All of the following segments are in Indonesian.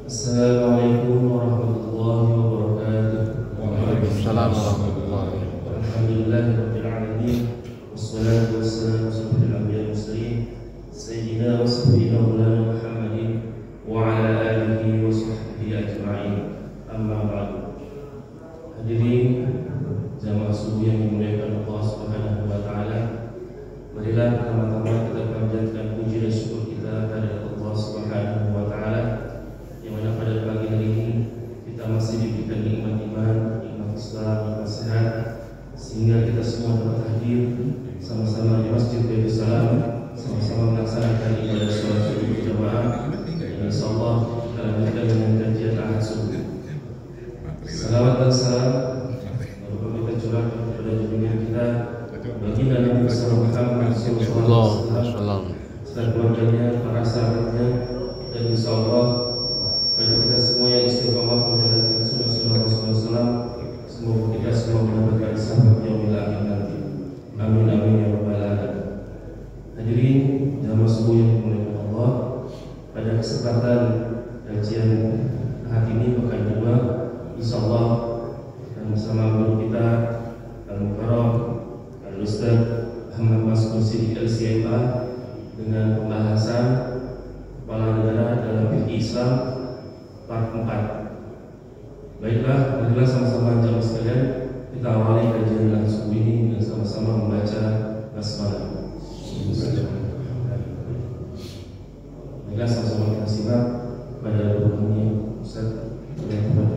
Assalamualaikum warahmatullahi wabarakatuh. Waalaikumsalam warahmatullahi wabarakatuh. Alhamdulillahirabbil alamin. Wassalatu wassalamu ala asyrofil anbiya'i wal mursalin sayyidina wa sayyidina maulana Muhammadin wa ala alihi wa sahbihi ajma'in. Amma ba'du. Hadirin jamaah subuh yang dimuliakan Allah Subhanahu wa taala. Marilah pertama-tama kita panjatkan puji dan syukur kita kepada Allah Subhanahu wa taala yang mana pada pagi hari ini kita masih diberikan nikmat iman, nikmat Islam, nikmat sehat, sehingga kita semua dapat hadir sama-sama di Masjid Baitus Salam, sama-sama melaksanakan ibadah sholat subuh berjamaah. Insyaallah kita lanjutkan dengan kajian Ahad subuh. Salawat dan salam baru kita curahkan kepada junjungan kita baginda Nabi Muhammad sallallahu alaihi wasallam, serta keluarganya, para sahabatnya, dan insyaallah pada kita semua yang istiqomah menjalankan sunnah-sunnah Rasulullah SAW, semoga kita semua mendapatkan syafaat yaumil akhir nanti. Amin amin ya rabbal alamin. Hadirin jamaah subuh yang dimuliakan Allah, pada kesempatan kajian hari ini pekan kedua, insyaallah dan bersama guru kita Al-Mukarram Al-Ustaz Ahmad Maskur Siddiq LCMA dengan pembahasan kepala negara dalam fikih Islam part 4. Baiklah, marilah sama-sama jamaah sekalian kita awali kajian Ahad subuh ini dengan sama-sama membaca basmalah. Baiklah, sama-sama kita simak pada doanya Ustaz yang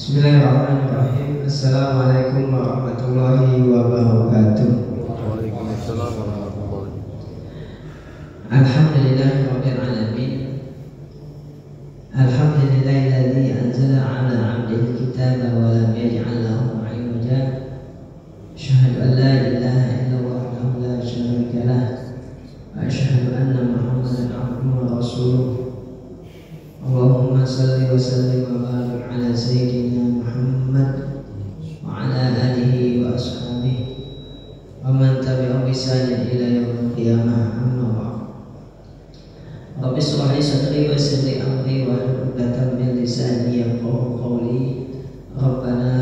Bismillahirrahmanirrahim. Assalamualaikum warahmatullahi wabarakatuh. Waalaikumsalam warahmatullahi wabarakatuh. Alhamdulillahirabbil alamin. Alhamdulillahilladzi anzala 'ala 'abdihi al-kitaba wa lam yaj'al lahu 'iwaja. Asyhadu an la ilaha illallah wahdahu la syarika lah wa asyhadu anna Muhammadan 'abduhu wa rasuluh. Allahumma salli wa sallim wa barik ala sayyidina Muhammad wa ala alihi wa ashabihi wa man tabi'ahum bi ihsanin ila yaumil qiyamah. Amma ba'd. Rabbi shrah li sadri wa yassir li amri wa hlul 'uqdatam min lisani yafqahu qawli. Rabbana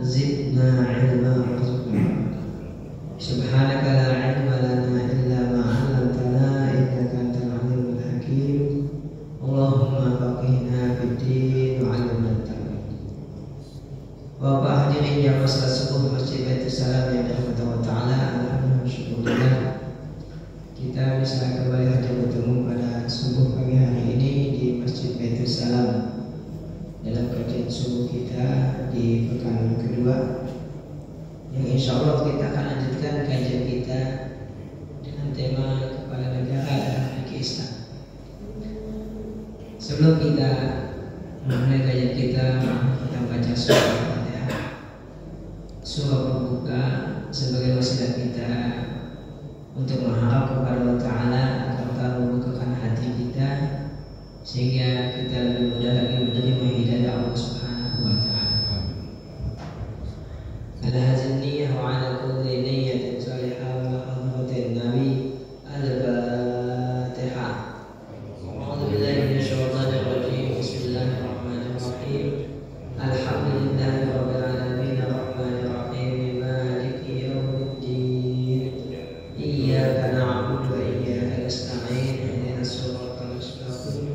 zidna 'ilma warzuqna. Subhanaka la 'ilma lana illa ma 'allamtana innaka antal 'alimul hakim. Allahumma faqihna fid-din wa 'allimna at-ta'wil. Bapak hadirin jamaah salat subuh Masjid Baitus Salam yang dirahmati Allah Ta'ala, alhamdulillah kita bisa kembali hadir bertemu pada subuh pagi hari ini di Masjid Baitus Salam dalam kajian subuh kita di pekan kedua, yang insya Allah kita akan lanjutkan kajian kita dengan tema kepala negara dalam fikih Islam. Sebelum kita memulai kajian kita baca surah Al-Fatihah, surah pembuka, sebagai wasilah kita untuk mengharap kepada Allah Ta'ala agar Allah membukakan hati kita sehingga kita lebih mudah lagi menerima hidayah Allah Subhanahu wa Ta'ala. Ala hadzal niyyah wa ala kulli niyyatin salihah wa hadratin Nabi. Al-Fatihah. A'udzu billahi minasyaitonir rajim. Bismillahirrahmanirrahim. Alhamdulillahirabbil alamin arrahmanir rahim maliki yaumiddin. Iyyaka na'budu wa iyyaka nasta'in. Ihdinas siratal mustaqim.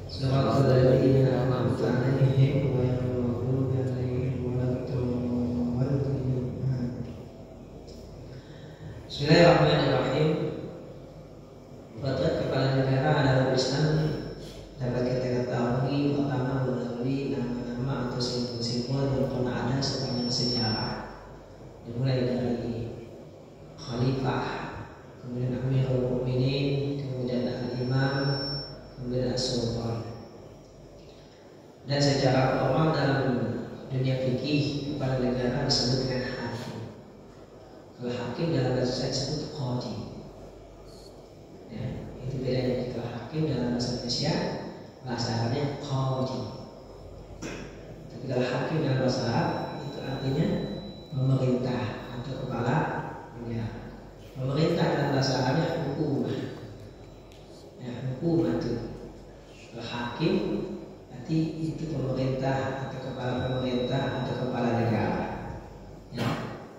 Shiratal ladzina an'amta 'alaihim ghairil maghdubi 'alaihim waladdallin. Bismillahirrahmanirrahim. Potret kepala negara dalam Islam dapat kita ketahui pertama melalui nama-nama atau simbol-simbol yang pernah ada sepanjang sejarah, dimulai dari khalifah, kemudian Amirul Mukminin, kemudian al-imam, kemudian as-sultan. Dan secara formal dalam dunia fikih kepala negara disebut dengan hakim. Kalau hakim dalam bahasa saya disebut qadhi. Ya, itu bedanya. Kalau hakim dalam bahasa Indonesia bahasa Arabnya qadhi. Hakim berarti itu pemerintah atau kepala pemerintah atau kepala negara. Ya,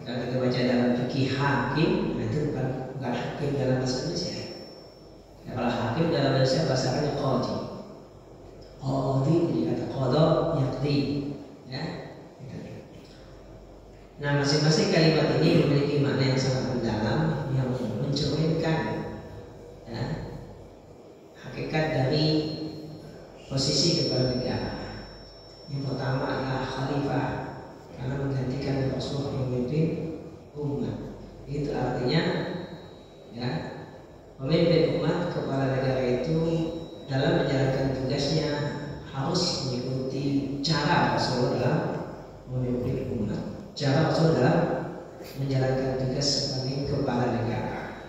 kalau kita baca dalam fikih hakim, itu bukan hakim dalam bahasa Indonesia. Ya, kalau hakim dalam bahasa bahasanya qadhi. Qadhi jadi kata qadha yaqdi. Ya. Nah, masing-masing kalimat ini memiliki makna yang sangat mendalam yang mencerminkan ya, hakikat dari posisi kepala negara. Yang pertama adalah khalifah, karena menggantikan Rasulullah yang memimpin umat. Itu artinya ya, pemimpin umat, kepala negara itu dalam menjalankan tugasnya harus mengikuti cara Rasulullah dalam memimpin umat, cara Rasulullah dalam menjalankan tugas sebagai kepala negara,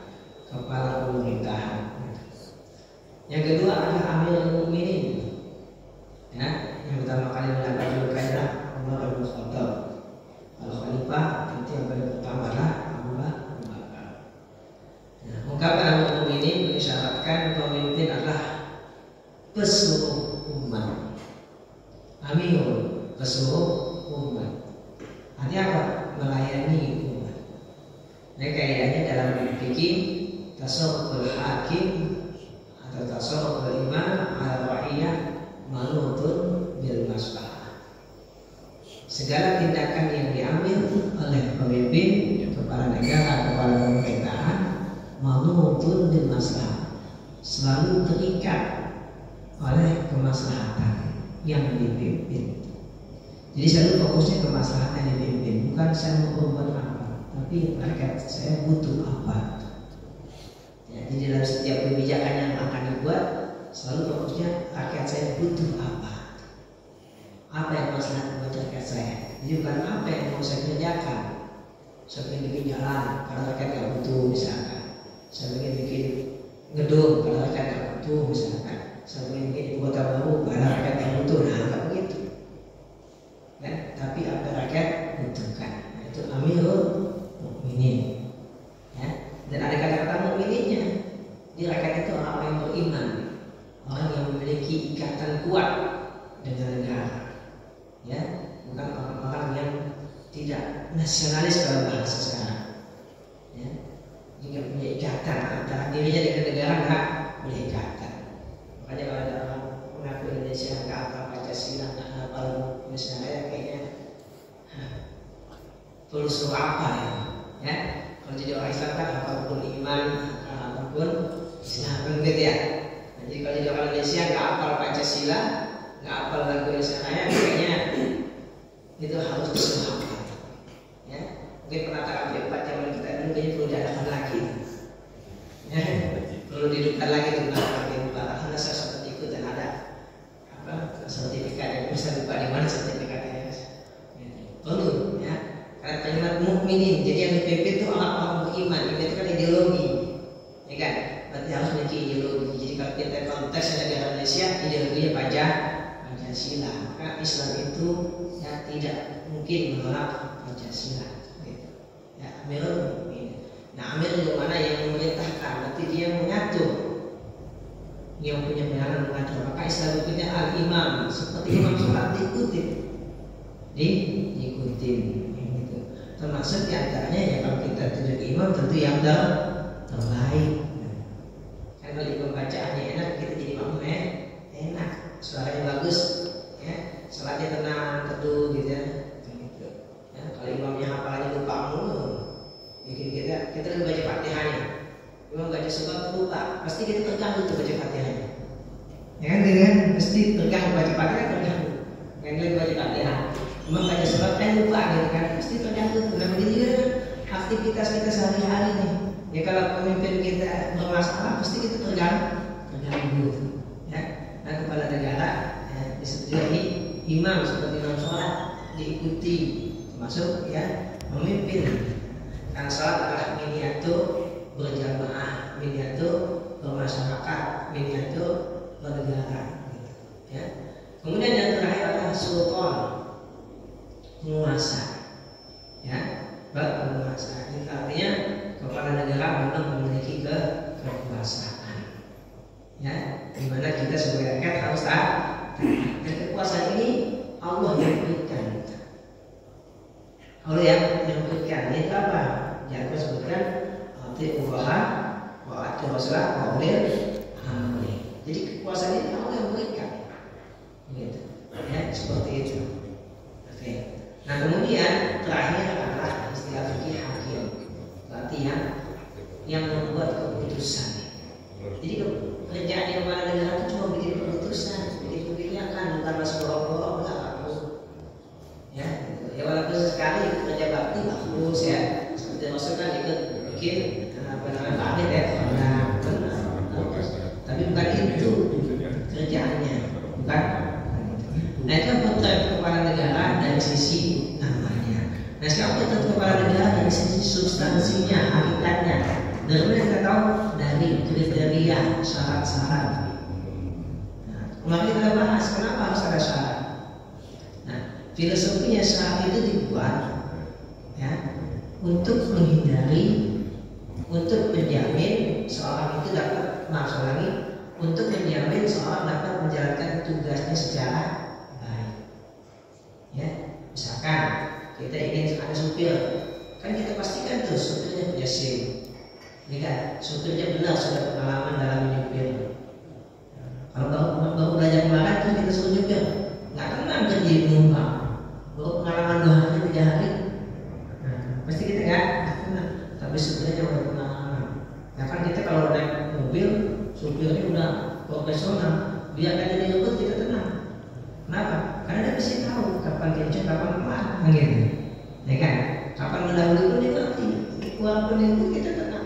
kepala pemerintahan. Yang kedua adalah Amirul Mukminin. Ya, yang pertama kali mendapat julukan adalah Umar bin Khattab. Kalau khalifah tentu yang paling pertama adalah Abu Bakar. Nah, ungkapan Amirul Mukminin mengisyaratkan pemimpin adalah pesuruh umat. Amirul, pesuruh umat. Artinya apa? Melayani umat. Nah, kaidahnya dalam fikih tasawwuful hakim atau tasawwuful imam ala ra'iyah manutun bil maslahah. Segala tindakan yang diambil oleh pemimpin, kepala negara, kepala pemerintahan, manutun bil maslahah, selalu terikat oleh kemaslahatan yang dipimpin. Jadi selalu fokusnya kemaslahatan yang dipimpin, bukan saya mau berbuat apa, tapi rakyat saya butuh apa. Ya, jadi dalam setiap kebijakan yang akan dibuat selalu fokusnya rakyat saya butuh apa yang maslahat buat rakyat saya. Jadi bukan apa yang mau saya kerjakan. Saya ingin bikin jalan karena rakyat nggak butuh misalkan. Saya ingin bikin gedung karena rakyat nggak butuh misalkan. Saya ingin bikin ibu kota baru karena rakyat nggak butuh. Nah, nggak begitu. Ya, tapi apa rakyat butuhkan. Nah, itu Amirul Mukminin. Ya, dan ada kata-kata mukmininnya. Di rakyat itu orang yang beriman, orang yang memiliki ikatan kuat dengan negara. Ya, bukan orang-orang yang tidak nasionalis dalam bahasa sekarang. Ya, jika punya ikatan antara dirinya dengan negara, nggak punya ikatan. Makanya kalau ada orang mengaku Indonesia nggak apa Pancasila, nggak apa misalnya kayaknya perlu suruh apa ya? Kalau jadi orang Islam kan apapun iman, apapun Islam gitu ya. Nah, jadi kalau jadi orang Indonesia nggak hafal Pancasila, nggak hafal lagu Indonesia Raya, kayaknya itu harus disuruh hafal. Ya, mungkin penataran B4 zaman kita dulu kayaknya perlu diadakan lagi. Ya, perlu dihidupkan lagi tuh penataran B4. Karena saya sempat ikut dan ada apa sertifikat yang bisa lupa di mana sertifikatnya. Perlu ya, karena kalimat mukminin. Jadi yang dipimpin itu orang-orang beriman. Itu kan ideologi, ya kan? Berarti harus memiliki ideologi. Jadi kalau kita konteks negara Indonesia, ideologinya Pancasila. Maka Islam itu ya tidak mungkin menolak Pancasila. Gitu. Ya, Amirul Mukminin. Nah, Amir itu mana yang memerintahkan? Berarti dia mengatur, yang punya peranan mengatur. Maka Islam punya al-imam, seperti imam sholat diikutin, gitu. Termasuk diantaranya ya kalau kita tunjuk imam tentu yang terbaik. Kan kalau imam bacaannya enak, kita jadi makmum enak, suaranya bagus, ya, sholatnya tenang, teduh gitu ya. Ya, kalau imamnya hafalannya lupa mulu, bikin kita lagi baca Fatihahnya, imam baca surat lupa, pasti kita terganggu tuh baca Fatihahnya. Ya kan, gitu kan? Pasti terganggu baca Fatihah, terganggu. Yang lagi baca Fatihah, imam baca surat lupa gitu kan, pasti terganggu tuh. Nah, begini juga aktivitas kita sehari-hari nih. Ya kalau pemimpin kita bermasalah, pasti kita terganggu. Ya, nah kepala negara ya, disetujui imam seperti imam sholat diikuti, termasuk ya pemimpin. Karena sholat adalah miniatur berjamaah, miniatur bermasyarakat, miniatur bernegara. Ya. Kemudian yang terakhir adalah sultan, penguasa. Ya, penguasa. Ini artinya kepala negara memang memiliki kekuasaan. Ya, dimana juga kita sebagai rakyat harus taat. Dan kekuasaan ini Allah yang berikan. Allah yang berikan. Itu apa? Yang aku sebutkan atiullaha wa atiur rasulah wa ulil amri. Jadi kekuasaan ini Allah yang berikan. Gitu. Ya, seperti itu. Oke. Nah, kemudian terakhir adalah istilah fikih hakim. Berarti yang membuat keputusan. Jadi kerjaan di kepala negara itu cuma bikin keputusan, bikin-bikinnya bukan masuk borok-borok, enggak bagus. Ya, ya walaupun sekali itu kerja bakti bagus ya. Seperti Rasul kan ikut bikin pamit ya, bagus. Tapi bukan itu kerjaannya, bukan. Nah itu potret kepala negara dari sisi namanya. Nah sekarang potret kepala negara dari sisi substansinya, hakikatnya. Dari mana kita tahu? Dari kriteria syarat-syarat. Nah, kemarin kita bahas kenapa harus ada syarat. Nah, filosofinya syarat itu dibuat ya untuk menghindari, untuk menjamin seorang itu dapat untuk menjamin seorang dapat menjalankan tugasnya secara baik. Ya, misalkan kita ingin ada supir, kan kita pastikan tuh supirnya punya SIM. Ini kan supirnya benar sudah pengalaman dalam menyupir. Kalau baru belajar kemarin terus kita suruh nyupir, nggak tenang kan jadi penumpang. Baru pengalaman 2 hari 3 hari, nah, pasti kita nggak tenang. Tapi supirnya udah pengalaman. Ya kan kita kalau naik mobil, supirnya udah profesional, biarkan jadi ngebut kita tenang. Kenapa? Karena dia pasti tahu kapan kencang, kapan pelan, gitu. Ya kan? Kapan mendahului pun dia ngerti. Walaupun itu kita tenang.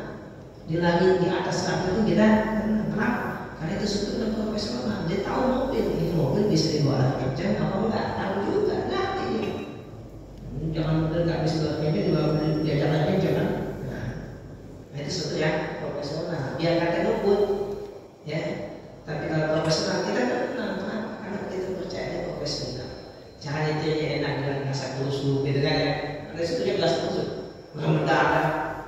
Di lagi di atas lagi itu kita tenang. Kenapa? Karena itu supir profesional. Dia tahu ini mobil bisa dibawa kencang apa enggak? Tahu juga, ngerti dia. Jangan mobil nggak bisa dibawa kencang, dibawa dia jalan kencang kan? Nah itu supir yang profesional. Biar kata ngebut, ya. Tapi kalau profesional kita tenang. Kenapa? Karena kita percaya dia profesional. Cara nyetirnya enak, dengan rasa kusuk gitu kan ya. Ada supirnya belas kusuk. Mendadak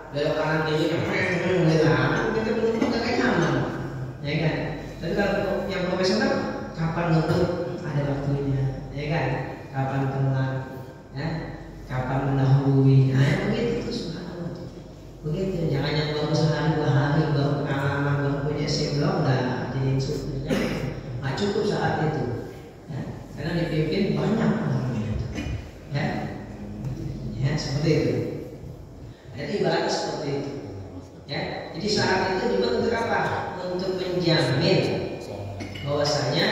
belok kanan kiri, kita belum pakai nyaman, ya kan? Tapi kalau yang profesional, kapan ngebut ada waktunya, ya kan? Kapan pelan, ya? Kapan mendahului, nah begitu tuh subhanallah. Begitu, jangan yang baru sehari 2 hari baru pengalaman baru punya SIM belum dah jadi supirnya, nggak cukup saat itu, ya? Karena dipimpin banyak orang itu, ya seperti itu. Jadi ibaratnya seperti itu, ya. Jadi syarat itu dibuat untuk apa? Untuk menjamin bahwasanya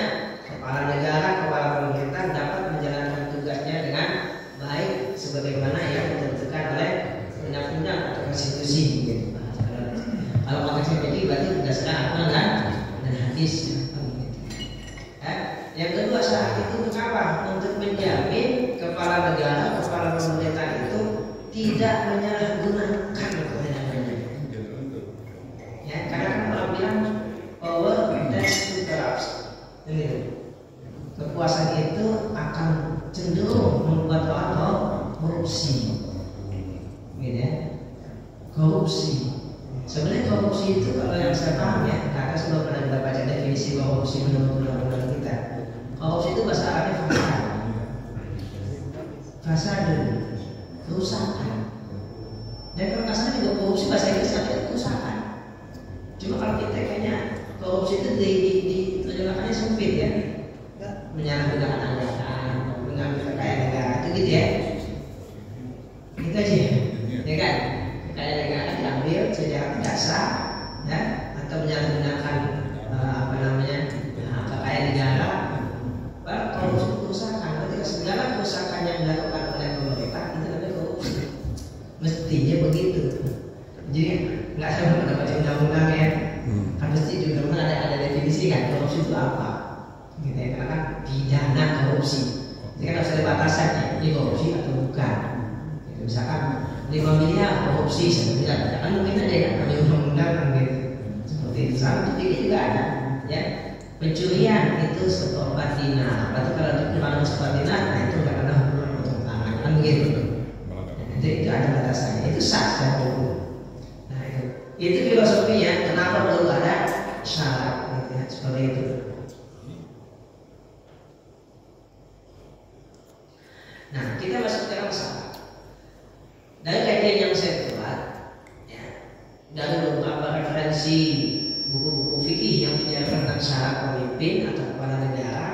kepala negara, kepala pemerintah dapat menjalankan tugasnya dengan baik sebagaimana yang ditentukan oleh undang-undang atau konstitusi. Gitu. Kalau konteksnya begini berarti berdasarkan Al-Quran dan hadis. Ya. Yang kedua syarat itu untuk apa? Untuk menjamin kepala negara, kepala pemerintah itu tidak menyalahgunakan kewenangannya. Ya, karena kan orang bilang power tends to corrupt. Kekuasaan itu akan cenderung membuat orang korupsi. Gitu ya. Korupsi. Sebenarnya korupsi itu kalau yang saya paham ya, kakak sudah pernah kita baca definisi korupsi menurut undang-undang kita. Korupsi itu bahasa Arabnya fasad. Fasad, kerusakan. Dan kalau kasar juga korupsi bahasa Inggris artinya kerusakan. Cuma kalau kita kayaknya korupsi itu diterjemahkannya sempit ya, menyalahgunakan anggaran, mengambil kekayaan negara itu gitu ya. Gitu aja, ya kan? Kekayaan negara diambil secara tidak sah, ya, atau menyalahgunakan kekayaan negara. Korupsi itu kerusakan. Ketika segala kerusakan yang dilakukan oleh pemerintah itu namanya korupsi. Mestinya begitu. Jadi nggak sama pada baca undang-undang ya. Kan mesti di undang-undang ada definisi kan korupsi itu apa. Gitu ya, karena kan pidana korupsi. Jadi kan harus ada batasannya. Ini korupsi atau bukan. Gitu, misalkan 5 miliar korupsi 1 miliar. Kan mungkin ada ya ada undang-undang kan gitu. Seperti itu. Sama jadi juga ada. Ya. Pencurian itu seperempat dinar. Berarti kalau dikurangi seperempat dinar, nah itu nggak ada hukuman potong tangan kan begitu. Itu ada batasannya. Itu sah secara hukum. Nah itu filosofinya. Kenapa perlu ada syarat? Gitu ya, seperti itu. kepala negara,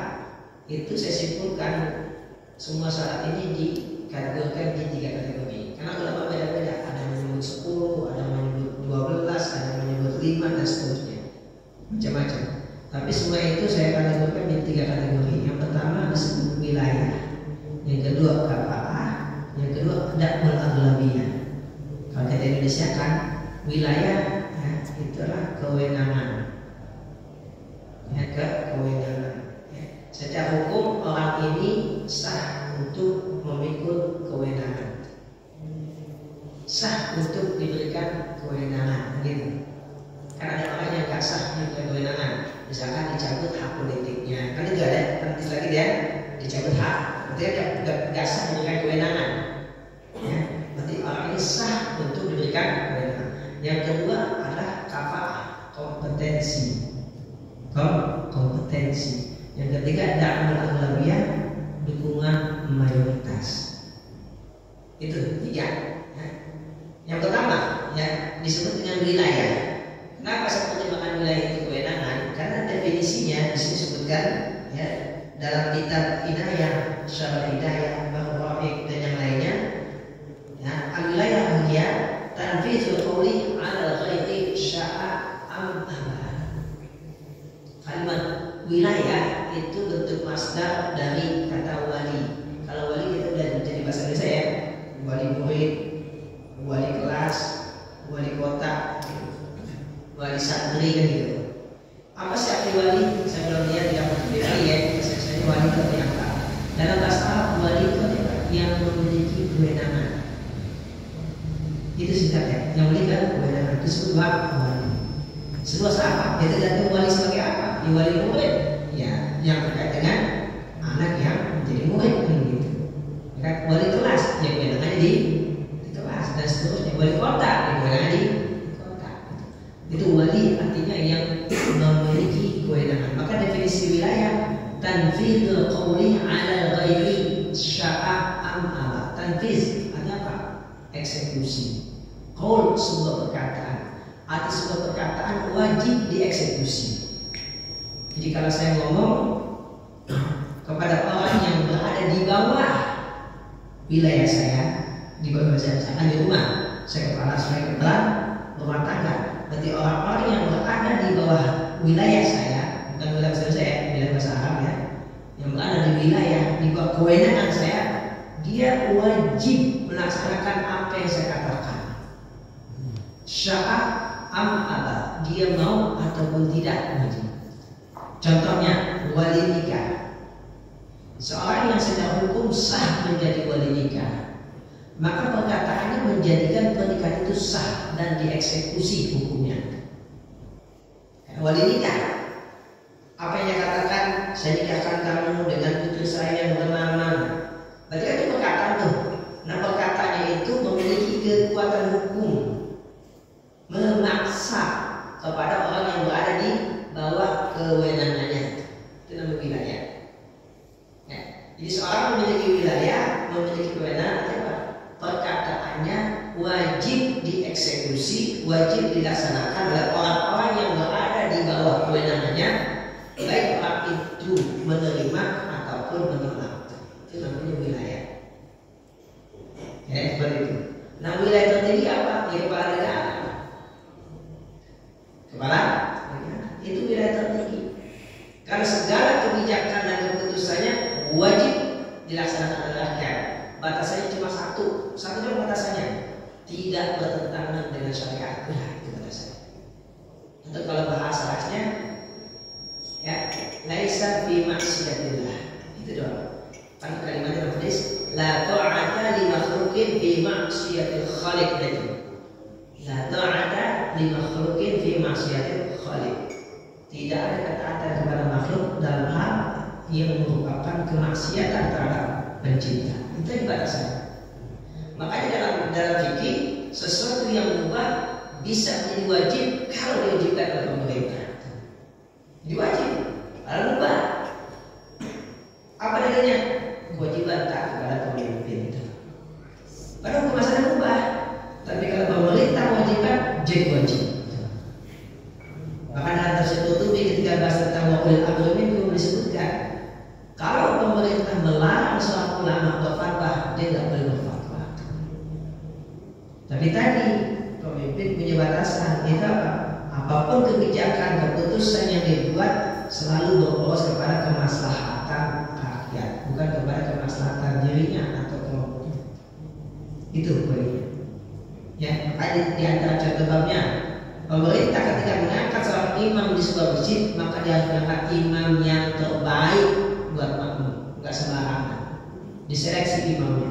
itu saya simpulkan semua syarat ini dikategorikan di 3 kategori. Karena ulama beda-beda, ada yang menyebut 10, ada yang menyebut 12, ada yang menyebut 5 dan seterusnya, macam-macam. Tapi semua itu saya kategorikan di 3 kategori. Yang pertama disebut wilayah, yang kedua kafaah, yang kedua dakmul aghlabiyah. Kalau kita Indonesia kan wilayah ya, itulah kewenangan. Ya, kewenangan. Ya. Secara hukum orang ini sah untuk memikul kewenangan, sah untuk diberikan kewenangan, gitu. Karena ada orang yang gak sah diberikan kewenangan, misalkan dicabut hak politiknya, kan itu ada penting lagi dia dicabut hak, berarti dia gak sah diberikan kewenangan. Ya, berarti orang ini sah untuk diberikan kewenangan. Yang kedua adalah kafaah, kompetensi. Kompetensi. Yang ketiga dakmul aghlabiyah, dukungan mayoritas. Itu 3. Ya. Yang pertama ya disebut dengan wilayah. Kenapa saya pertimbangkan wilayah itu kewenangan? Karena definisinya di sini disebutkan ya dalam kitab Inayah, Syarah Hidayah, Bahra'iq dan yang lainnya. Ya, al-wilayah hiya tanfizul qawli 'ala ghairi sya'a am aba. Kalimat wilayah itu bentuk masdar dari kata wali. Kalau wali itu udah jadi bahasa Indonesia ya, wali murid, wali kelas, wali kota, wali santri kan gitu. Apa sih arti wali? Saya belum lihat di dalam wali ya. Saya wali itu apa? Dalam bahasa Arab wali itu yang memiliki kewenangan. Itu singkatnya. Yang memiliki kewenangan itu disebut wali. Seluas apa? Dia tergantung wali sebagai apa? Di wali murid, ya, yang terkait dengan anak yang menjadi murid gitu. Ya, wali kelas, ya kewenangannya di kelas dan seterusnya. Wali kota, ya kewenangannya di kota. Itu wali artinya yang memiliki kewenangan. Maka definisi wilayah tanfizul qawli 'ala ghairi sya'a am aba. Tanfiz ada apa? Eksekusi. Qaul sebuah perkataan. Arti sebuah perkataan wajib dieksekusi. Jadi kalau saya ngomong kepada orang yang berada di bawah wilayah saya, di bawah saya, misalkan di rumah, saya kepala rumah tangga. Berarti orang-orang yang berada di bawah wilayah saya, bukan wilayah saya, wilayah bahasa Arab ya, yang berada di wilayah di bawah kewenangan saya, dia wajib melaksanakan apa yang saya katakan. Sya'a am aba, dia mau ataupun tidak wajib. Contohnya wali nikah. Seorang yang secara hukum sah menjadi wali nikah, maka perkataannya menjadikan pernikahan itu sah dan dieksekusi hukumnya. Wali nikah, apa yang dia katakan? Saya nikahkan kamu dengan putri saya yang bernama. Berarti kan itu perkataan tuh. Nah perkataannya itu memiliki kekuatan hukum, memaksa kepada orang yang berada di bawah kewenangannya. Itu namanya wilayah. Ya. Jadi seorang memiliki wilayah, memiliki kewenangan, apa? Perkataannya wajib dieksekusi, wajib dilaksanakan oleh orang-orang yang berada di bawah kewenangannya, baik orang itu menerima ataupun menolak. Itu namanya wilayah. Ya, seperti itu. Nah, wilayah tertinggi apa? Di kepala negara. Kepala itu wilayah tertinggi. Karena segala kebijakan dan keputusannya wajib dilaksanakan oleh rakyat. Batasannya cuma satu juga batasannya. Tidak bertentangan dengan syariat. Itu batasannya. Untuk kalau bahasa aslinya, ya, laisa fi maksiatillah. Itu doang. Kan kalimatnya hadis, la ta'ata li makhluqin fi maksiatil khaliq itu. La ta'ata li makhluqin fi maksiatil khaliq. Tidak ada ketaatan kepada makhluk dalam hal yang merupakan kemaksiatan terhadap pencipta. Itu yang batasannya. Makanya dalam fikih sesuatu yang mubah bisa menjadi wajib kalau diwajibkan oleh pemerintah. Diwajib, kalau mubah. Apa dalilnya? Kewajiban taat kepada pemimpin. Padahal hukum asalnya mubah, tapi kalau pemerintah wajibkan jadi wajib. Maka dalam tafsir Qurtubi ketika bahas tentang wakil amr minkum disebut disebutkan kalau pemerintah melarang seorang ulama berfatwa, dia nggak boleh berfatwa. Tapi tadi pemimpin punya batasan. Itu apa? Apapun kebijakan, keputusan yang dibuat selalu berfokus kepada kemaslahatan rakyat, bukan kepada kemaslahatan dirinya atau kelompoknya. Itu poinnya. Ya, makanya di antara contoh babnya, pemerintah ketika mengangkat seorang imam di sebuah masjid, maka dia harus mengangkat imam yang terbaik buat makmum, nggak sembarangan. Diseleksi imamnya.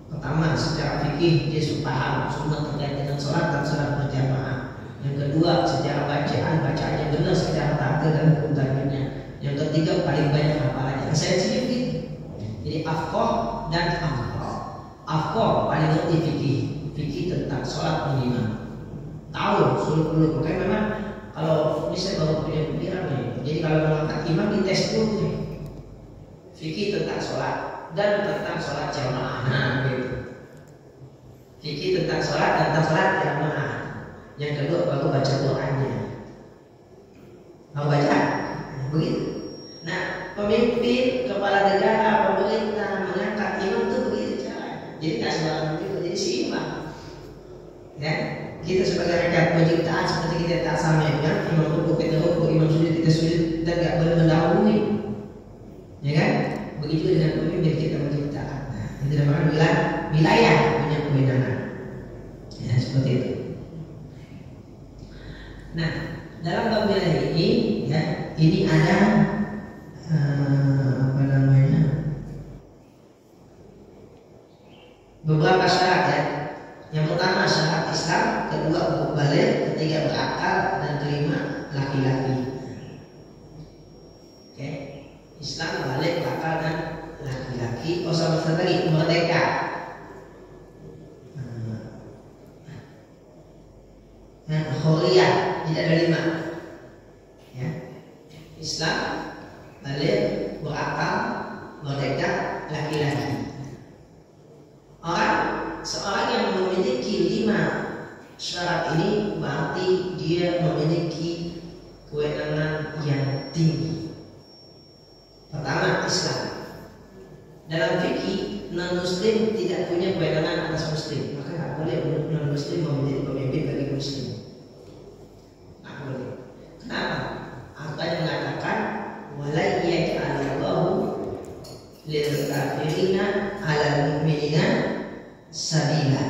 Pertama, secara fikih dia paham semua terkait dengan sholat dan sholat berjamaah. Yang kedua, secara bacaannya benar secara tata dan hukum tajwidnya. Yang ketiga, paling banyak hafalannya. Saya begitu. Jadi afqah dan amqah. Afqah paling ngerti fikih tentang sholat minimal. Tahu seluruh. Makanya memang kalau ini saya baru punya pikiran nih. Jadi kalau mengangkat imam di tes dulu nih. Fikih tentang sholat dan tentang sholat jamaah. Nah, gitu. Fikih tentang sholat dan tentang sholat jamaah. Yang kedua baru baca Qurannya. Mau baca? Begitu. Nah, pemimpin, kepala negara, pemerintah mengangkat imam itu begitu cara. Jadi tak sembarangan juga. Jadi seimbang. Ya, kita sebagai rakyat wajib taat seperti kita taat sama ya. Imam rukuk kita rukuk, imam sujud kita sujud, dan tidak boleh mendahului. Ya kan? Begitu dengan pemimpin kita wajib taat. Nah, itu namanya wilayah punya kewenangan. Ya, seperti itu. Nah, dalam bab wilayah ini, ya, ini ada beberapa syarat ya. Yang pertama syarat Islam, kedua balik, ketiga berakal, dan kelima laki-laki. Oke, Islam, balik, berakal, dan laki-laki. Oh, sama lagi merdeka. Khuriyah, tidak ada 5. Ya. Islam, balik, berakal, merdeka, laki-laki. Seorang yang memiliki 5 syarat ini berarti dia memiliki kewenangan yang tinggi. Pertama, Islam. Dalam fikih, non-muslim tidak punya kewenangan atas muslim, maka tidak boleh non-muslim menjadi pemimpin bagi muslim. Tidak boleh. Kenapa? Al-Quran mengatakan, "Wala yaj'alallahu lil kafirina 'alal mu'minina sabila."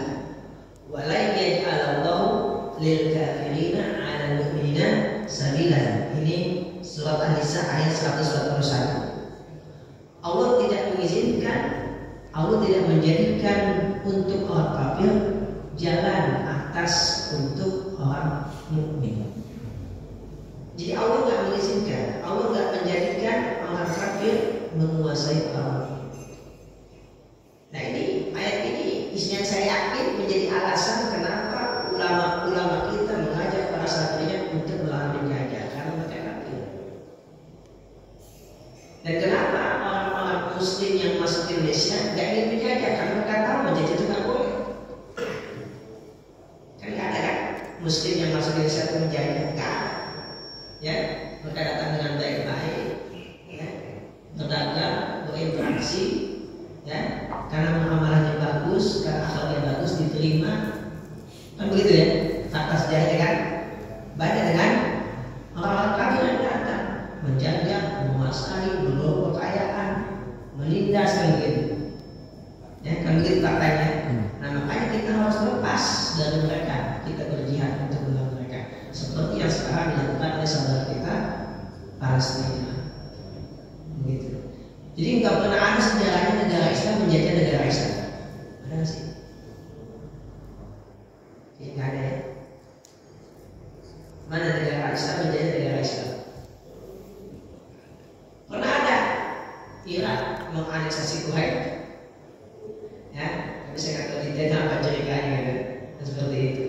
Wala yaj'alallahu lil kafirina 'alal mu'minina sabila. Ini surat An-Nisa ayat 141. Allah tidak menjadikan untuk orang kafir jalan atas untuk orang mukmin. Jadi Allah tidak mengizinkan, Allah tidak menjadikan orang kafir menguasai orang mukmin. Nah, ini ayat ini yang saya yakin menjadi alasan kenapa ulama-ulama kita mengajak para santrinya untuk melawan penjajah, karena mereka kafir. Dan kenapa orang-orang muslim yang masuk ke Indonesia tidak ingin menjajah? Karena mereka tahu menjajah itu tidak boleh. Kan tidak ada kan muslim yang masuk ke Indonesia itu menjajah, tidak ada. Ya, mereka datang dengan baik-baik, ya, berdagang, berinteraksi, ya, karena muamalahnya bagus, karena akhlaknya bagus, diterima, kan begitu ya? Fakta sejarah kan banyak dengan orang-orang kafir yang datang menjajah, menguasai, berlomba kekayaan, menindas, kan begitu. Ya, kan begitu faktanya. Nah, makanya kita harus lepas dari mereka, kita berjihad untuk melawan mereka. Seperti yang sekarang dilakukan oleh saudara kita Palestina. Begitu. Jadi nggak pernah ada sejarahnya negara Islam menjajah negara Islam. Ada nggak sih? Ya, nggak ada ya. Mana negara Islam menjajah negara Islam? Pernah ada Irak menganeksasi Kuwait. Ya, tapi saya nggak tahu detailnya apa ceritanya kan. Seperti itu.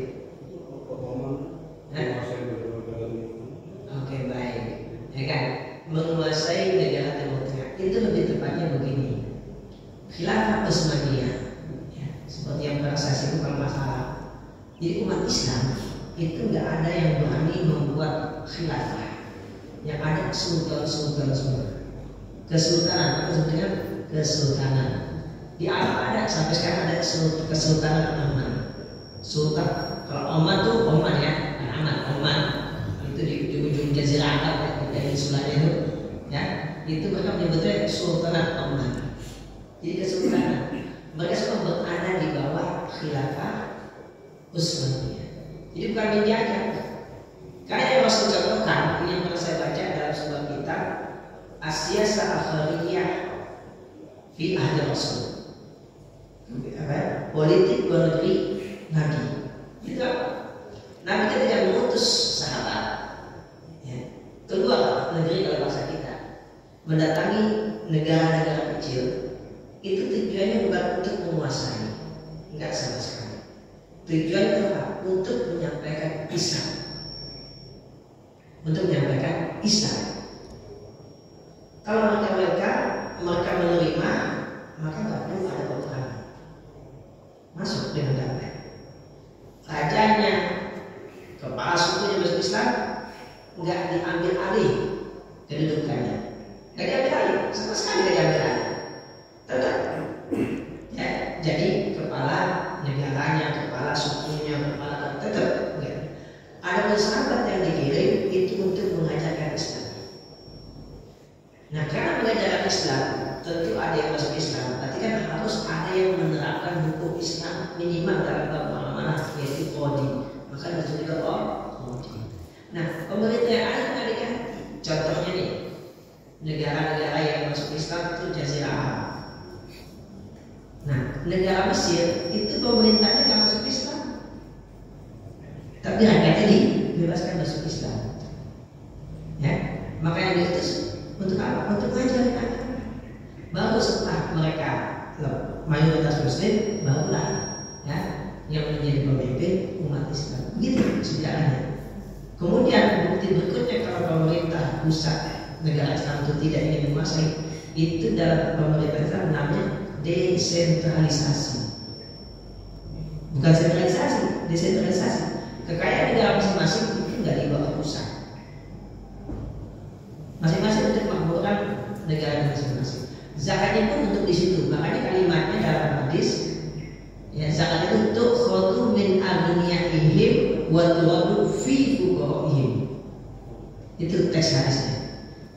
Oke, baik. Ya kan, menguasai negara Timur Tengah itu lebih tepatnya begini. Khilafah Utsmaniyah, ya, seperti yang pernah saya sebutkan masalah. Jadi umat Islam itu nggak ada yang berani membuat khilafah. Yang ada sultan semua. kesultanan, apa sebetulnya kesultanan. Di Arab ada sampai sekarang ada kesultanan Oman. Sultan kalau Oman tuh Oman ya, Oman itu di ujung Jazirah Arab ya, di insulanya itu, ya itu mereka menyebutnya Sultanat Oman. Jadi kesultanan mereka semua berada di bawah khilafah Utsmaniyah. Jadi bukan menjajah. Karena yang Rasul contohkan, ini yang pernah saya baca dalam sebuah kitab As-Siyasah Al-Kharijiyah fi Ahdi Rasul. Politik luar negeri Nabi. Itu apa? Nabi ketika mengutus sahabat, ya, keluar negeri dalam bahasa kita, mendatangi negara-negara kecil, itu tujuannya bukan untuk menguasai, enggak sama sekali. Tujuannya apa? Untuk menyampaikan Islam. Untuk menyampaikan Islam. Kalau mereka menerima, maka nggak perlu ada peperangan. Masuk dengan damai. Rajanya, kepala sukunya masuk Islam, nggak diambil alih kedudukannya. Nggak diambil alih, sama sekali nggak diambil alih. Tetap. Ya, jadi kepala negaranya, kepala sukunya, kepala tetap. Ada sahabat yang dikirim itu untuk mengajarkan Islam. Nah, karena mengajarkan Islam, tentu ada yang masuk Islam. Berarti kan harus ada yang menerapkan hukum Islam minimal dalam amanah, yaitu qadi. Maka disebut juga qadi. Nah, pemerintah yang ada mengalihkan, contohnya nih, negara-negara yang masuk Islam itu Jazirah Arab. Nah, negara Mesir itu pemerintahnya nggak masuk Islam, tapi rakyatnya dibebaskan masuk Islam. Ya, maka yang diutus untuk apa? Untuk mengajarkan agama. Baru setelah mereka mayoritas Muslim, barulah ya yang menjadi pemimpin umat Islam. Begitu sejarahnya. Kemudian bukti berikutnya kalau pemerintah pusat negara Islam itu tidak ingin menguasai, itu dalam pemerintah Islam namanya desentralisasi. Bukan sentralisasi, desentralisasi. Kekayaan negara masing-masing itu nggak di bawah pusat. Masing-masing untuk makmurkan negara masing-masing. Zakatnya pun untuk di situ. Makanya kalimatnya dalam hadis, ya, zakat itu tukhadu min agniyaihim wa turaddu fi fuqaraihim. Itu teks hadisnya.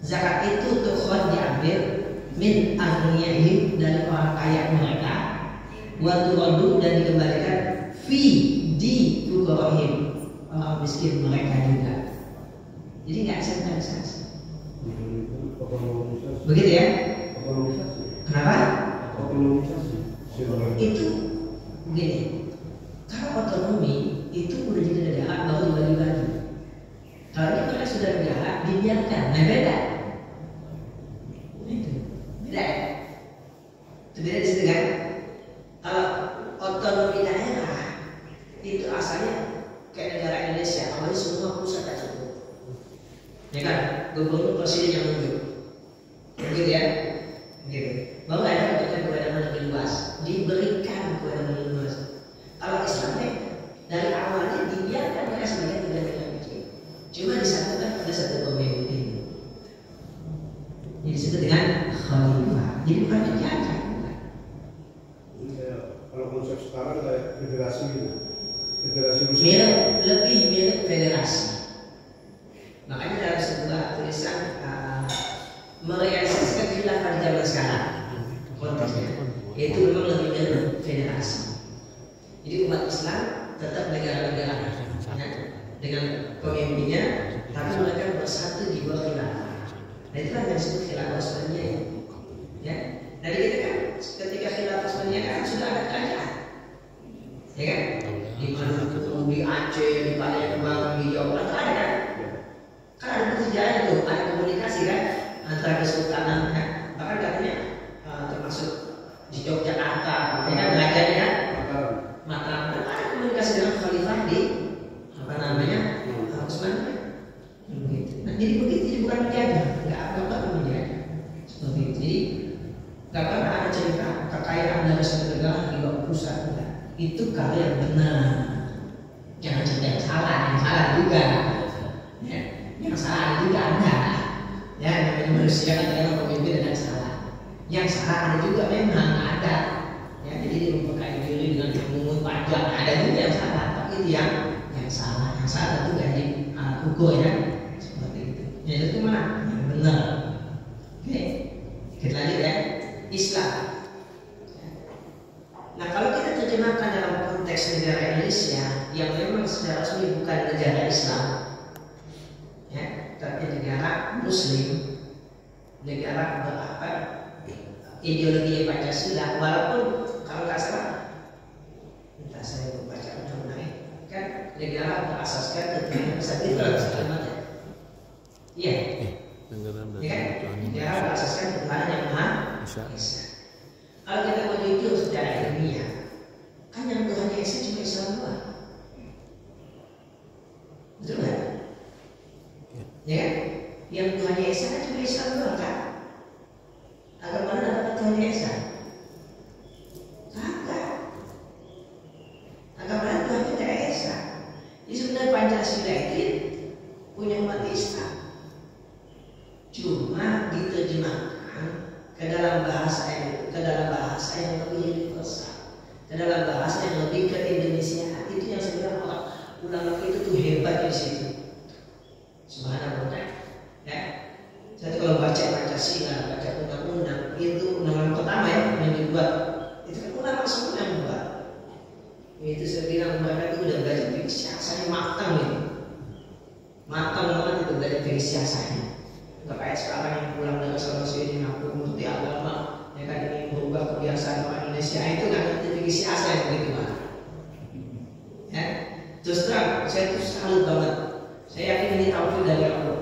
Zakat itu tukhad diambil min agniyaihim dari orang kaya mereka, wa turaddu dan dikembalikan fi di fuqaraihim, orang miskin mereka juga. Jadi nggak sentralisasi. Begitu ya? Kenapa? Itu begini. Kalau otonomi itu udah jadi negara baru dibagi-bagi. Kalau ini mereka sudah negara dibiarkan, nah beda. Itu beda. Itu beda di situ kan? Kalau otonomi daerah itu asalnya kayak negara Indonesia, awalnya semua pusat aja. Ya kan? Gubernur presiden yang menunjuk. Begitu ya? Begitu. Baru ada kewenangan lebih luas, diberikan kewenangan lebih luas. Kalau Islamnya dari awalnya dibiarkan mereka sebagai negara kecil. Cuma disatukan pada satu pemimpin. Ini disebut dengan khalifah. Jadi bukan penjajah. Kalau konsep sekarang kayak federasi gitu. Federasi lebih mirip federasi. Makanya dalam sebuah tulisan merealisasikan khilafah di zaman sekarang konteksnya, yaitu memang lebih mirip federasi. Jadi umat Islam tetap negara-negara ya, dengan pemimpinnya, tapi mereka bersatu di bawah khilafah. Nah itulah yang disebut khilafah Utsmaniyah. Ya, dari kita kan ketika khilafah Utsmaniyah kan sudah ada kerajaan, ya kan? Di Maluku, di Aceh, di Palembang, di Jawa Barat ada kan? Kan ada persejarah itu, ada komunikasi kan antara kesultanan kan, bahkan katanya termasuk di Yogyakarta, ya kan rajanya kan, Mataram, ada komunikasi dengan khalifah di apa namanya Utsmaniyah. Nah, jadi begitu, jadi bukan menjaga, nggak apa-apa menjaga seperti itu. Jadi nggak pernah ada cerita kekayaan dari satu negara di bawah pusat, enggak. Itu kalau yang benar, jangan cerita yang salah juga. Ya. Yang salah juga ada, ya namanya manusia kan kadang pemimpin dengan Yang salah ada juga memang ada. Ya, jadi dia membekali diri dengan memungut pajak, ada juga yang salah, tapi itu yang salah. Yang salah itu gaji ukur ya, seperti itu. Yang itu mana? Yang benar. Oke, kita lanjut ya. Islam. Nah, kalau kita terjemahkan dalam konteks negara Indonesia yang memang secara resmi bukan negara Islam, ya, tapi negara Muslim, negara berapa ideologi Pancasila, walaupun kalau nggak salah, entah saya membaca undang-undang kan negara berasaskan ketuhanan bersatu. Iya, negara berasaskan ketuhanan yang Maha Esa. Kalau kita mau jujur secara ilmiah, kan yang Tuhan Esa cuma Islam doang, betul nggak? Ya kan? Yang Tuhan Esa kan cuma Islam doang kan? Agama mana dapat Tuhan Esa? Kagak. Agama mana Tuhan tidak Esa? Jadi sebenarnya Pancasila itu punya umat Islam, cuma diterjemahkan ke dalam bahasa yang lebih universal, ke dalam bahasa yang lebih ke Indonesia. Itu yang sebenarnya orang ulama itu tuh hebat di situ. Subhanallah, ya. Jadi kalau baca Pancasila, baca undang-undang, itu undang-undang pertama ya yang dibuat, itu kan ulama semua yang buat. Itu saya bilang mereka itu udah belajar fikih siasatnya matang itu, matang banget itu belajar fikih siasatnya. Nggak kayak sekarang yang pulang dari sana sini ngaku ngerti agama, ya kan ini berubah kebiasaan orang Indonesia itu kan ngerti fikih siasat yang begitu banget. Ya, terus terang saya tuh salut banget. Saya yakin ini taufik dari Allah.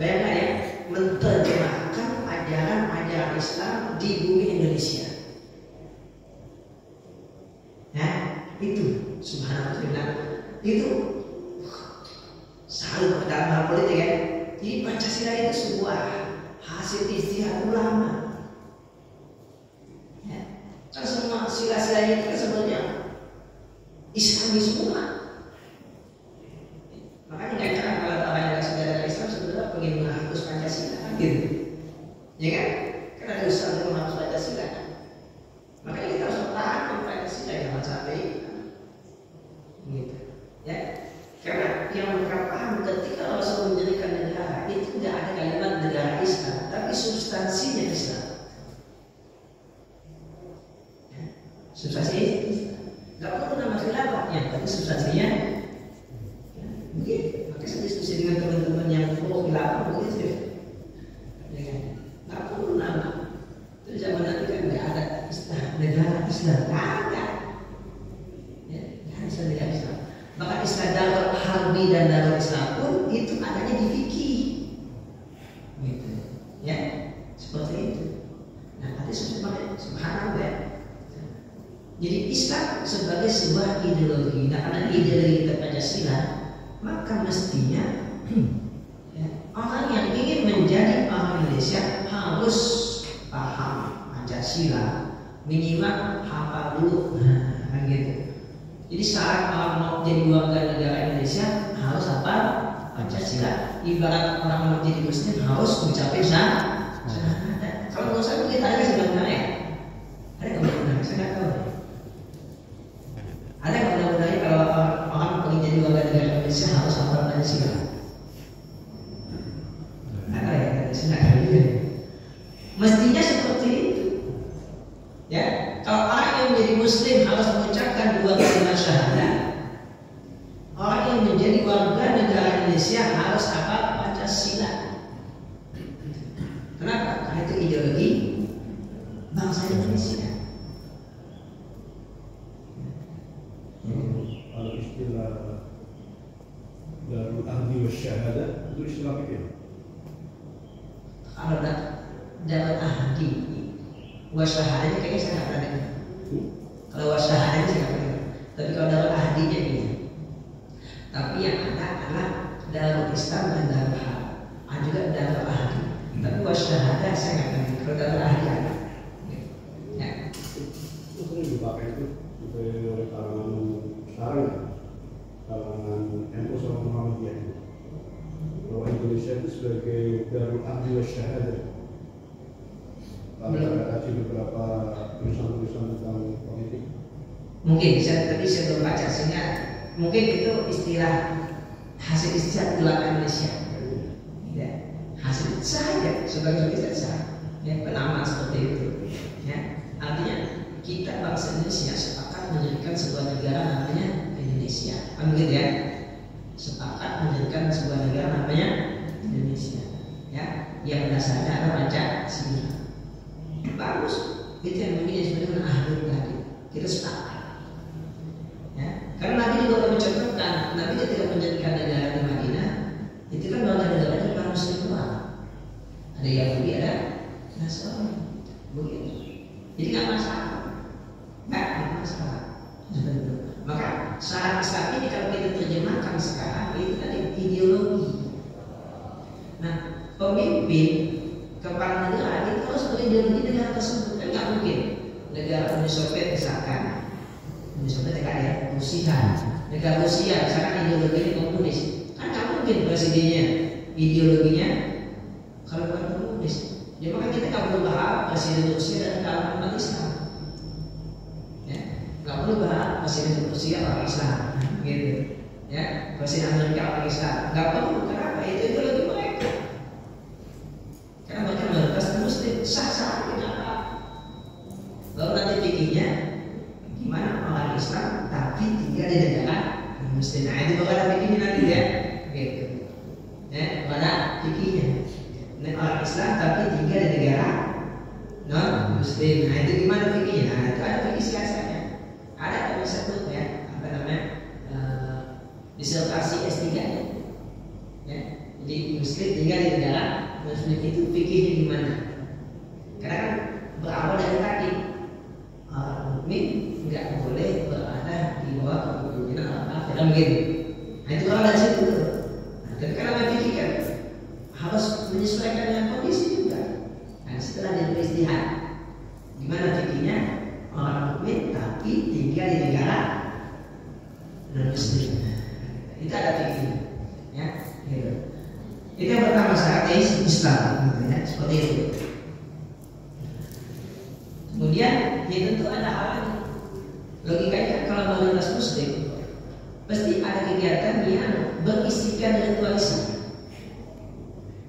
Bayangkan ya, menerjemahkan ajaran-ajaran Islam di bumi Indonesia. Nah, itu subhanallah, itu salut dalam hal politik ya. Jadi Pancasila itu sebuah hasil ijtihad ulama. Ya, kan semua sila-sila itu kan sebenarnya Islami semua. Makanya nggak heran kalau orang yang sebenarnya Islam sebenarnya pengen menghapus Pancasila kan gitu, ya kan? Karena ada usaha untuk menghapus Pancasila kan. Makanya kita harus mempertahankan Pancasila jangan sampai gitu, ya. Karena yang mereka paham ketika Rasul mendirikan negara itu tidak ada kalimat negara Islam, tapi substansinya Islam. Ya, substansinya Islam. Gak perlu nama khilafahnya, tapi substansinya. Begitu, makanya saya diskusi dengan teman-teman yang khilafah begitu, ya kan? Nggak perlu nama. Itu zaman nanti kan nggak ada istilah negara Islam, nggak ada. Ya, nggak ada istilah negara Islam. Bahkan istilah Darul Harbi dan Darul Islam pun itu adanya di fikih, gitu, ya, seperti itu. Nah, tadi sebenarnya subhanallah ya. Jadi Islam sebagai sebuah ideologi, nah karena ideologi Pancasila, maka mestinya ya, orang yang ingin menjadi orang Indonesia harus paham Pancasila, minimal hafal dulu, nah, gitu. Jadi saat orang mau jadi warga negara Indonesia harus hafal Pancasila. Ibarat orang mau jadi Muslim harus mencapai syahadat. Kalau menurut saya kita ada sebenarnya ya, ada nggak benar? Saya nggak tahu. Ada nggak benar-benarnya kalau orang ingin jadi warga negara Indonesia harus hafal Pancasila? Ada ya? Saya nggak tahu juga. Mestinya seperti itu. Ya, kalau orang yang menjadi Muslim harus mengucapkan dua kalimat syahadat. Orang yang menjadi warga negara Indonesia harus hafal Pancasila. Kenapa? Karena itu ideologi bangsa Indonesia. Kalau istilah Darul Ahdi wa Syahadah itu istilah apa? Kalau Darul Ahdi wasyahadanya kayaknya saya nggak pernah dengar. Kalau wasyahadanya saya nggak pernah dengar. Tapi kalau Darul Ahdinya ini, tapi yang ada adalah Darul Islam dan Darul Harb. Ada juga Darul Ahdi. Tapi wasyahadah saya nggak pernah dengar. Kalau Darul Ahdi ada. Ya. Itu sering dipakai itu oleh kalangan sekarang, kalangan NU sama Muhammadiyah. Bahwa Indonesia itu sebagai Darul Ahdi wa Syahadah. Kalau mengkaji beberapa tulisan-tulisan tentang politik? Mungkin tapi saya belum baca, sehingga mungkin itu istilah hasil istihad ulama Indonesia. Ya, hasil saja sebagai istihad ya, penama seperti itu. Ya, artinya kita bangsa Indonesia sepakat mendirikan sebuah negara namanya Indonesia. Kan begitu ya? Sepakat mendirikan sebuah negara namanya Indonesia. Ya, yang dasarnya adalah Pancasila. Bagus, itu yang namanya sebenarnya ahlul tadi. Kita sepakat. Ya, karena Nabi juga mencontohkan, Nabi ketika menjadikan negara di Madinah, itu kan banyak negaranya bukan Muslim doang. Ada Yahudi, ada Nasrani, begitu. Jadi nggak masalah, nggak masalah. Maka syarat Islam ini kalau kita terjemahkan sekarang itu tadi ideologi. Nah, pemimpin kepala negara itu harus berideologi negara tersebut. Kan nggak mungkin negara Uni Soviet misalkan, Uni Soviet ya, Rusia, negara Rusia misalkan ideologinya komunis, kan nggak mungkin presidennya ideologinya kalau bukan komunis. Ya maka kita nggak perlu berharap presiden Rusia dan kalangan umat Islam. Ya, nggak perlu berharap presiden Rusia orang Islam, gitu. Ya, presiden Amerika orang Islam, nggak perlu. Kenapa? Itu ideologi mereka. Karena mereka mayoritas Muslim, sah-sah kenapa? Lalu nanti pikirnya gimana orang Islam tapi tinggal di negara Muslim. Nah itu bakal pikirnya nanti ya, gitu. Ya, pada pikirnya. Orang Islam tapi tinggal di negara non Muslim. Nah itu gimana pikirnya? Nah itu ada pikir siasatnya. Ada yang disebut ya, apa namanya, disertasi S3-nya. Ya, jadi Muslim tinggal di negara Muslim itu pikirnya gimana? Karena kan berawal dari tadi orang mukmin nggak boleh berada di bawah kepemimpinan orang kafir, kan begitu. Nah itu kalau dari situ. Nah, tapi kalau memikirkan harus menyesuaikan dengan kondisi juga. Nah setelah dia beristihad, gimana fikirnya orang mukmin tapi tinggal di negara non Muslim. Itu ada fikir, ya. Gitu. Itu yang pertama syarat Islam, gitu ya, seperti itu. Kemudian ya tentu ada hal lain. Logikanya kalau mayoritas Muslim pasti ada kegiatan yang berisikan ritualisme.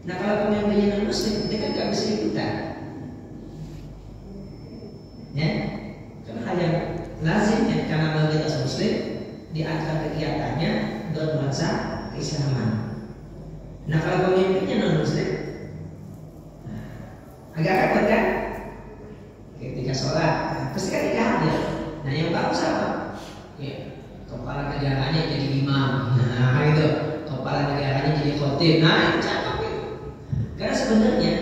Nah kalau pemimpinnya non Muslim, dia kan nggak bisa ikutan, ya. Karena hal yang lazimnya karena mayoritas Muslim di antara kegiatannya bernuansa keislaman. Nah kalau pemimpinnya non Muslim, agak repot kan? Ketika sholat, pasti kan tidak hadir. Nah yang bagus apa? Ya, kepala negaranya jadi imam. Nah itu kepala negaranya jadi khotib. Nah itu cakep itu. Karena sebenarnya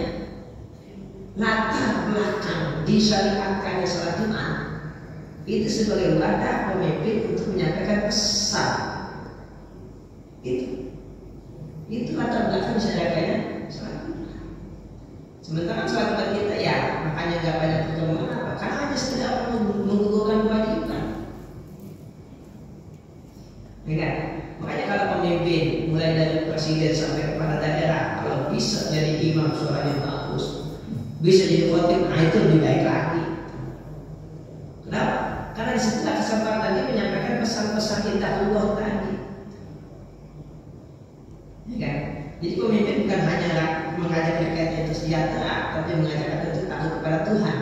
latar belakang disyariatkannya sholat Jumat itu sebagai wadah pemimpin untuk menyampaikan pesan. Itu latar belakang disyariatkannya sholat Jumat. Sementara sholat Jumat kita ya makanya nggak banyak pertemuan apa? Karena hanya sekedar menggugurkan kewajiban. Ya kan? Makanya kalau pemimpin mulai dari presiden sampai kepala daerah kalau bisa jadi imam suaranya bagus, bisa jadi khotib, nah itu lebih baik lagi. Kenapa? Karena di situ kesempatan dia menyampaikan pesan-pesan kita Allah tadi. Ya kan? Jadi pemimpin bukan hanya mengajak rakyatnya itu sejahtera, tapi mengajak rakyat itu takut kepada Tuhan.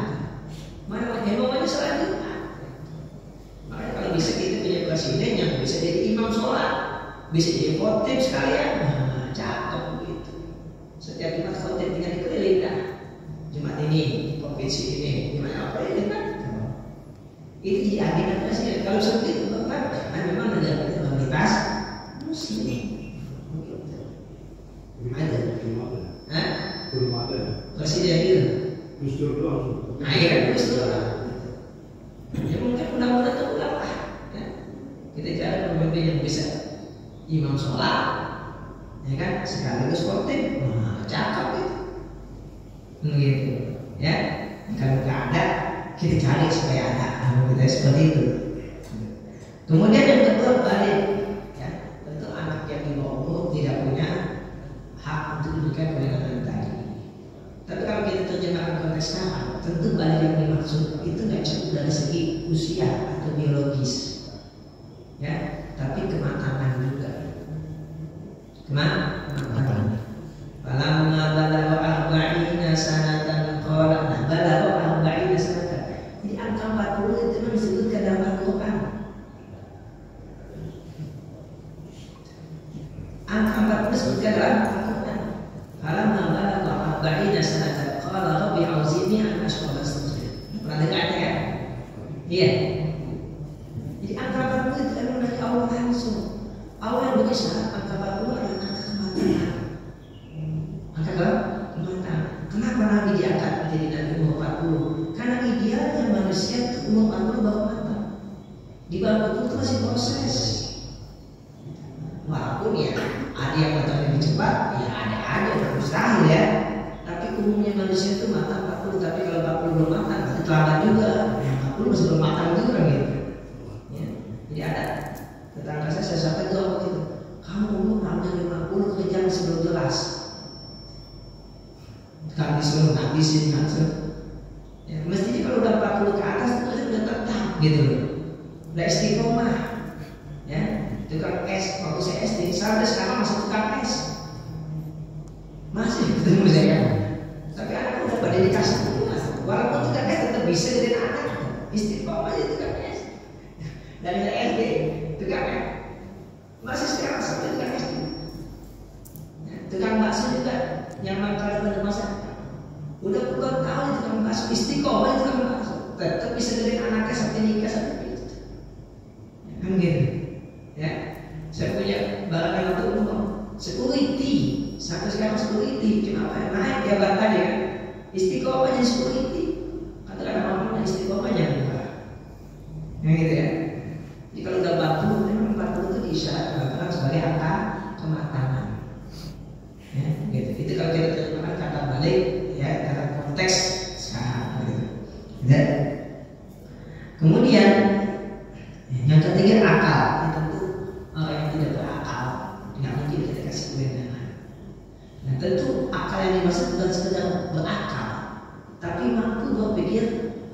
Mana hebohnya sholat Jumat. Makanya kalau bisa kita punya presiden yang bisa jadi imam sholat, bisa jadi khotib sekalian, nah, cakep begitu. Setiap Jumat khotib tinggal dikeliling dah. Jumat ini, provinsi ini, gimana apa ini kan? Itu jadi agenda presiden. Kalau seperti itu kan, karena memang negara kita mayoritas Muslim. Ada, belum ada. Presiden itu. Gus-Dur doang. Nah, iya kan Gus-Dur. Ya mungkin mudah-mudahan terulang lah. Ya. Kita cari pemimpin yang bisa imam sholat, ya kan, sekaligus khotib, nah, cakep itu. Begitu, ya. Kalau nggak ada, kita cari supaya ada. Kita seperti itu. Kemudian yang kedua balik, ya, tentu anak yang di bawah umur tidak punya hak untuk diberikan kewenangan tadi. Tapi kalau kita terjemahkan konteks sekarang, tentu balik yang dimaksud itu nggak cukup dari segi usia atau biologis, ya, tapi kematangan juga. Kematangan. Falamma balagha arba'ina sanatan qala, nah balagha arba'ina sanatan. Jadi angka 40 itu memang disebutkan dalam Al-Quran. Angka 40 disebutkan dalam Al-Quran. Falamma balagha arba'ina sanatan qala rabbi auzi'ni an ashkura seterusnya. Pernah dengar kan? Iya. Jadi angka 40 itu memang dari Allah langsung. Allah yang berisyarat angka 40 adalah angka kematangan. Angka kematangan. Kenapa Nabi diangkat menjadi Nabi umur 40? Karena idealnya manusia itu umur 40 baru matang. Di bawah 40 itu masih proses. Walaupun ya ada yang matang lebih cepat, ya ada aja, mustahil ya. Tapi umumnya manusia itu matang 40. Tapi kalau 40 belum matang, berarti terlambat juga. 40 masih belum matang juga gitu. Ya. Jadi ada tetangga saya sampai ke waktu itu, kamu umur hampir 50 kerja masih belum jelas. Kami disuruh ngabisin langsung. Ya, mestinya kalau udah 40 ke atas itu udah tetap gitu loh. Udah istiqomah. Ya, tukang es, waktu saya SD sampai sekarang masih tukang es. Masih ketemu saya. Tapi anak udah pada dikasih rumah. Walaupun tukang es tetap bisa jadi anak. Istiqomah aja tukang es. Dari SD tukang es. Masih sekarang sampai tukang es. Ya, tukang bakso juga nyaman kalau pada masa. Udah puluhan tahun itu tukang bakso, istiqomah itu tukang bakso, tetap bisa jadi anaknya sampai nikah sampai itu. Kan gitu, ya. Saya punya barang waktu umum security, sampai sekarang security. Kenapa? Naik jabatannya, istiqomah jadi security. Katakan orang istiqomah jangan lupa. Yang gitu ya. Jadi kalau udah 40, memang 40 itu diisyaratkan sebagai angka kematangan. Ya, gitu. Itu kalau kita terjemahkan kata balik. Ya, dalam konteks sekarang gitu. Dan kemudian yang ketiga akal. Ya, tentu orang yang tidak berakal tidak mungkin kita kasih kewenangan. Nah, tentu akal yang dimaksud bukan sekedar berakal, tapi mampu berpikir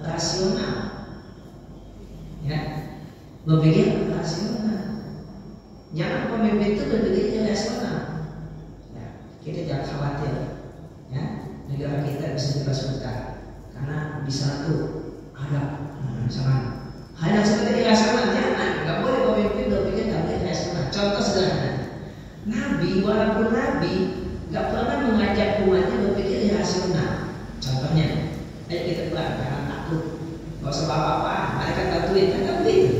rasional. Ya, berpikir rasional. Jangan pemimpin itu berpikir rasional. Ya, kita jangan khawatir. Ya. Negara kita bisa dimasukkan karena di sana tuh ada misalkan hanya seperti irasional, jangan, nggak boleh pemimpin berpikir nggak boleh irasional. Contoh sederhana, Nabi walaupun Nabi nggak pernah mengajak umatnya berpikir irasional. Contohnya, ayo kita pulang, jangan takut, nggak usah apa-apa, mereka bantuin, nggak begitu.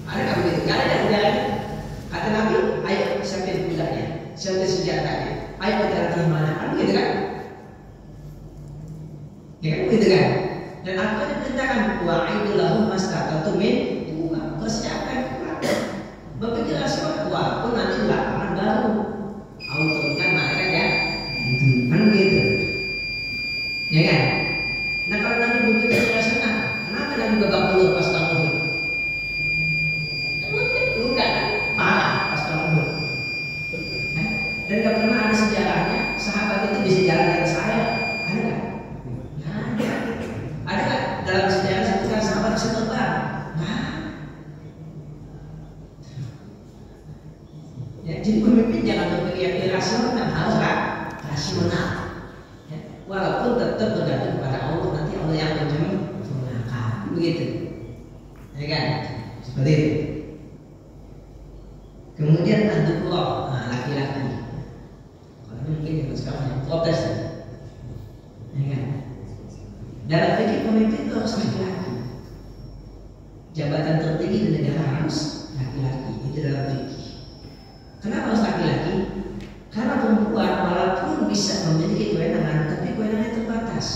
Ada nggak begitu? Nggak ada jalan. Kata Nabi, ayo siapin kudanya, siapin senjatanya. Ayo kita ke mana? Kan begitu kan? Ya kan begitu kan? Dan Al-Quran diperintahkan wa'idul lahum mastata'tum min quwwah. Persiapkan kuat. Berpikir rasional, walaupun nanti belakangan baru Allah turunkan mereka ya. Kan begitu. Ya kan? Nah kalau Nabi berpikir rasional, kenapa Nabi babak belur pas tahun? Luka kan? Parah pas tahun. Dan gak pernah ada sejarahnya sahabat itu bisa jalan dengan saya. Ada nggak? Ada. Ada nggak dalam sejarah sebutkan sahabat bisa terbang? Nah. Ya, jadi pemimpin jangan berpikir irasional, harus rasional. Ya, walaupun tetap bergantung kepada Allah, nanti Allah yang menyempurnakan. Begitu. Ya kan? Seperti itu. Kemudian ad-dukurah, laki-laki. Mungkin yang sekarang yang protes ya kan? Dalam fikih pemimpin itu harus laki-laki. Jabatan tertinggi di negara harus laki-laki. Itu dalam fikih. Kenapa harus laki-laki? Karena perempuan walaupun bisa memiliki kewenangan, tapi kewenangannya terbatas.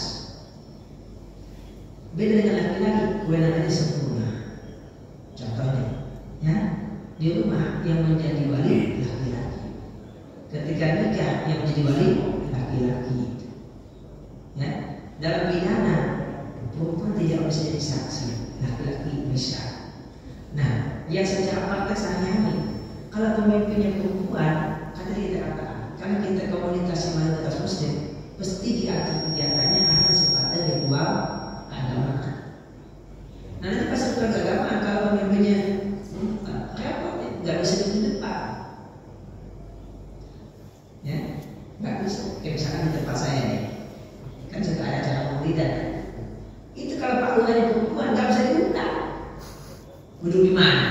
Beda dengan laki-laki, kewenangannya sempurna. Contohnya, ya, di rumah yang menjadi wali laki-laki. Ketika nikah yang menjadi wali laki-laki. Ya, dalam pidana perempuan tidak bisa jadi saksi, laki-laki bisa. Nah, yang secara praktek sehari-hari, kalau pemimpinnya perempuan, karena kita katakan, karena kita komunitas mayoritas Muslim, pasti diatur kegiatannya kandidat. Itu kalau Pak Lurahnya perempuan nggak bisa diundang. Duduk di mana?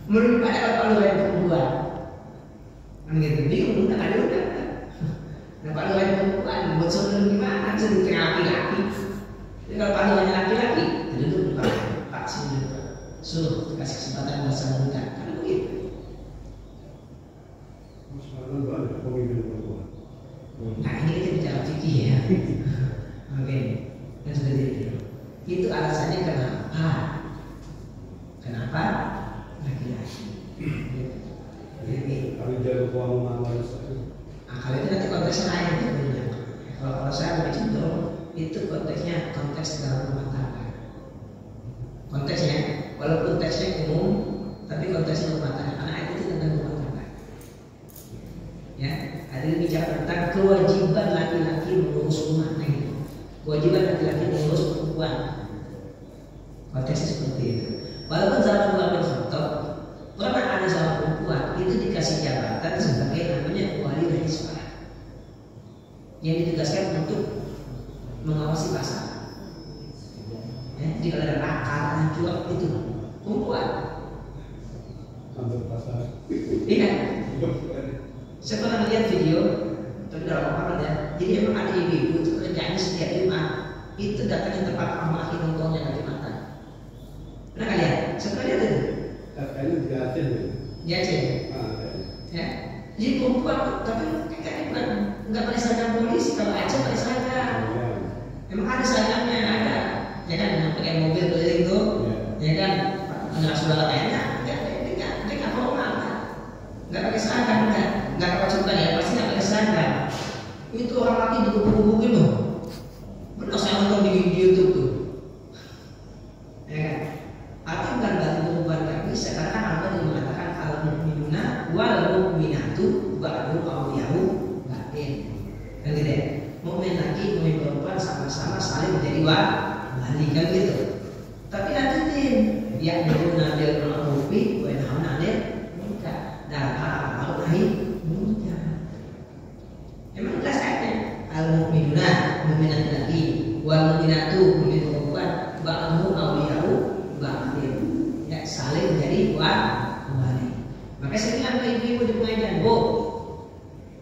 Menurut pada kalau Pak Lurahnya perempuan, kan gitu bingung undang ada undang. Nah Pak Lurahnya perempuan buat duduk di mana? Bisa duduk laki-laki. Jadi kalau Pak Lurahnya laki-laki, duduk di Pak sini suruh kasih kesempatan buat sambutan. Kan begitu. Sekarang itu ada pemimpin perempuan. Nah ini kita bicara fikih ya. Oke, kan sudah jadi. Itu alasannya kenapa? Kenapa laki-laki? Jadi Kami jaga keuangan wanita. kalau itu nanti konteksnya lain tentunya. Kalau saya lebih cenderung itu konteksnya konteks dalam rumah tangga. Konteksnya, walaupun teksnya umum, tapi konteksnya rumah tangga. Karena ayat itu tentang rumah tangga. Ya, ada yang bicara tentang kewajiban laki-laki mengurus rumah tangga. Kewajiban laki-laki mengurus perempuan. Konteksnya seperti itu. Walaupun zaman Umar bin Khattab pernah ada seorang perempuan itu dikasih jabatan sebagai namanya wali Hisbah yang ditugaskan untuk mengawasi pasar. Ya, jika ada nakal, jual itu perempuan. Sampai pasar. Iya. Saya pernah lihat video, tapi dalam apa ya? Jadi emang ada ibu-ibu itu kerjanya setiap Jumat itu datangnya tempat rumah nongkrongnya dari mata. Pernah kalian? Saya pernah lihat itu. Kayaknya di Aceh ya. Di Aceh. Ya. Jadi perempuan, tapi kayaknya bukan nggak pakai seragam polisi. Kalau Aceh pakai seragam. Emang ada seragamnya, ada. Ya kan, yang pakai mobil keliling itu, ya kan, nggak saudara kayaknya, dia nggak formal, nggak pakai seragam, nggak pakai cukup ya, pasti nggak pakai seragam. Itu orang laki dihubung-hubungin loh. Benar saya nonton di YouTube tuh. Ya kan? Atau bukan berarti perempuan nggak bisa, karena Allah yang mengatakan al-mu'minuna wal-mu'minatu ba'du awliyahu ba'din. Kan gitu ya? Mukmin laki, mukmin perempuan sama-sama saling menjadi wali kan gitu. Tapi lanjutin, ya itu nabil ma'rufi wa yanhauna 'anil munkar. Dalam hal nahi munkar. Emang jelas ayatnya al-mu'minuna mukminat laki wal mu'minatu mukmin perempuan ba'du awliyahu ba'din. Ya saling menjadi wali. Maka saya bilang ke ibu-ibu di pengajian, Bu,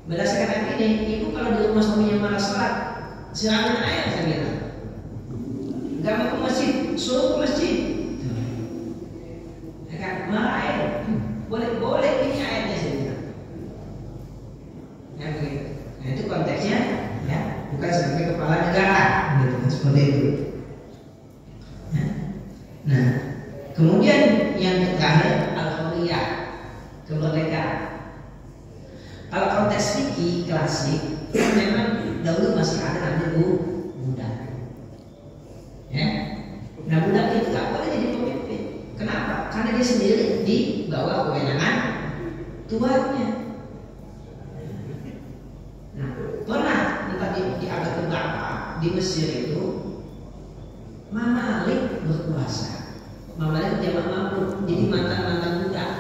berdasarkan ayat ini, ibu kalau di rumah suaminya malas sholat, siramin air saya bilang. Gak mau ke masjid, suruh ke masjid. Ya kan, marah air. Boleh ini airnya saya bilang. Ya begitu. Nah itu konteksnya, ya bukan sebagai kepala negara, gitu kan seperti itu. Ya. Nah, kemudian yang terakhir al-hurriyah, kemerdekaan. Kalau konteks fikih klasik, memang dahulu masih ada namanya budak. Ya, nah budak itu tak boleh jadi pemimpin. Kenapa? Karena dia sendiri di bawah kewenangan tuannya. Nah, pernah entah di abad keberapa di Mesir itu, Mamalik berkuasa. Mamalik zaman Mamluk, jadi mantan budak.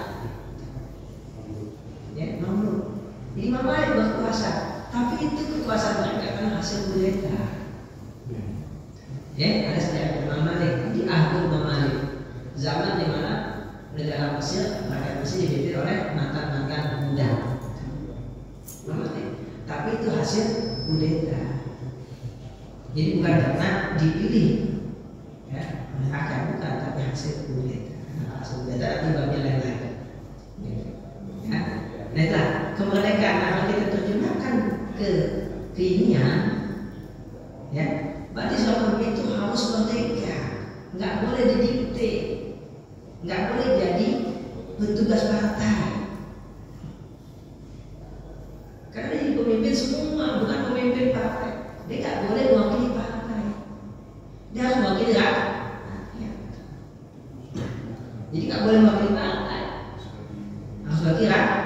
Ya, Mamluk. Jadi Mamalik berkuasa, tapi itu kekuasaan mereka kan hasil kudeta. Ya, ada sejarah Mamalik di akhir Mamalik, zaman di mana negara Mesir, rakyat Mesir dipimpin oleh mantan budak. Mamalik, tapi itu hasil kudeta. Jadi bukan karena dipilih, ya, oleh rakyat bukan, tapi hasil kudeta. Nah, hasil kudeta nanti babnya lain-lain. Ya. Nah itulah kemerdekaan. Kalau kita terjemahkan ke kekinian, ya, berarti seorang itu harus merdeka, nggak boleh didikte, nggak boleh jadi petugas partai. Karena ini pemimpin semua, bukan pemimpin partai. Dia nggak boleh mewakili partai. Dia harus mewakili rakyat. Jadi nggak boleh mewakili partai, harus mewakili rakyat.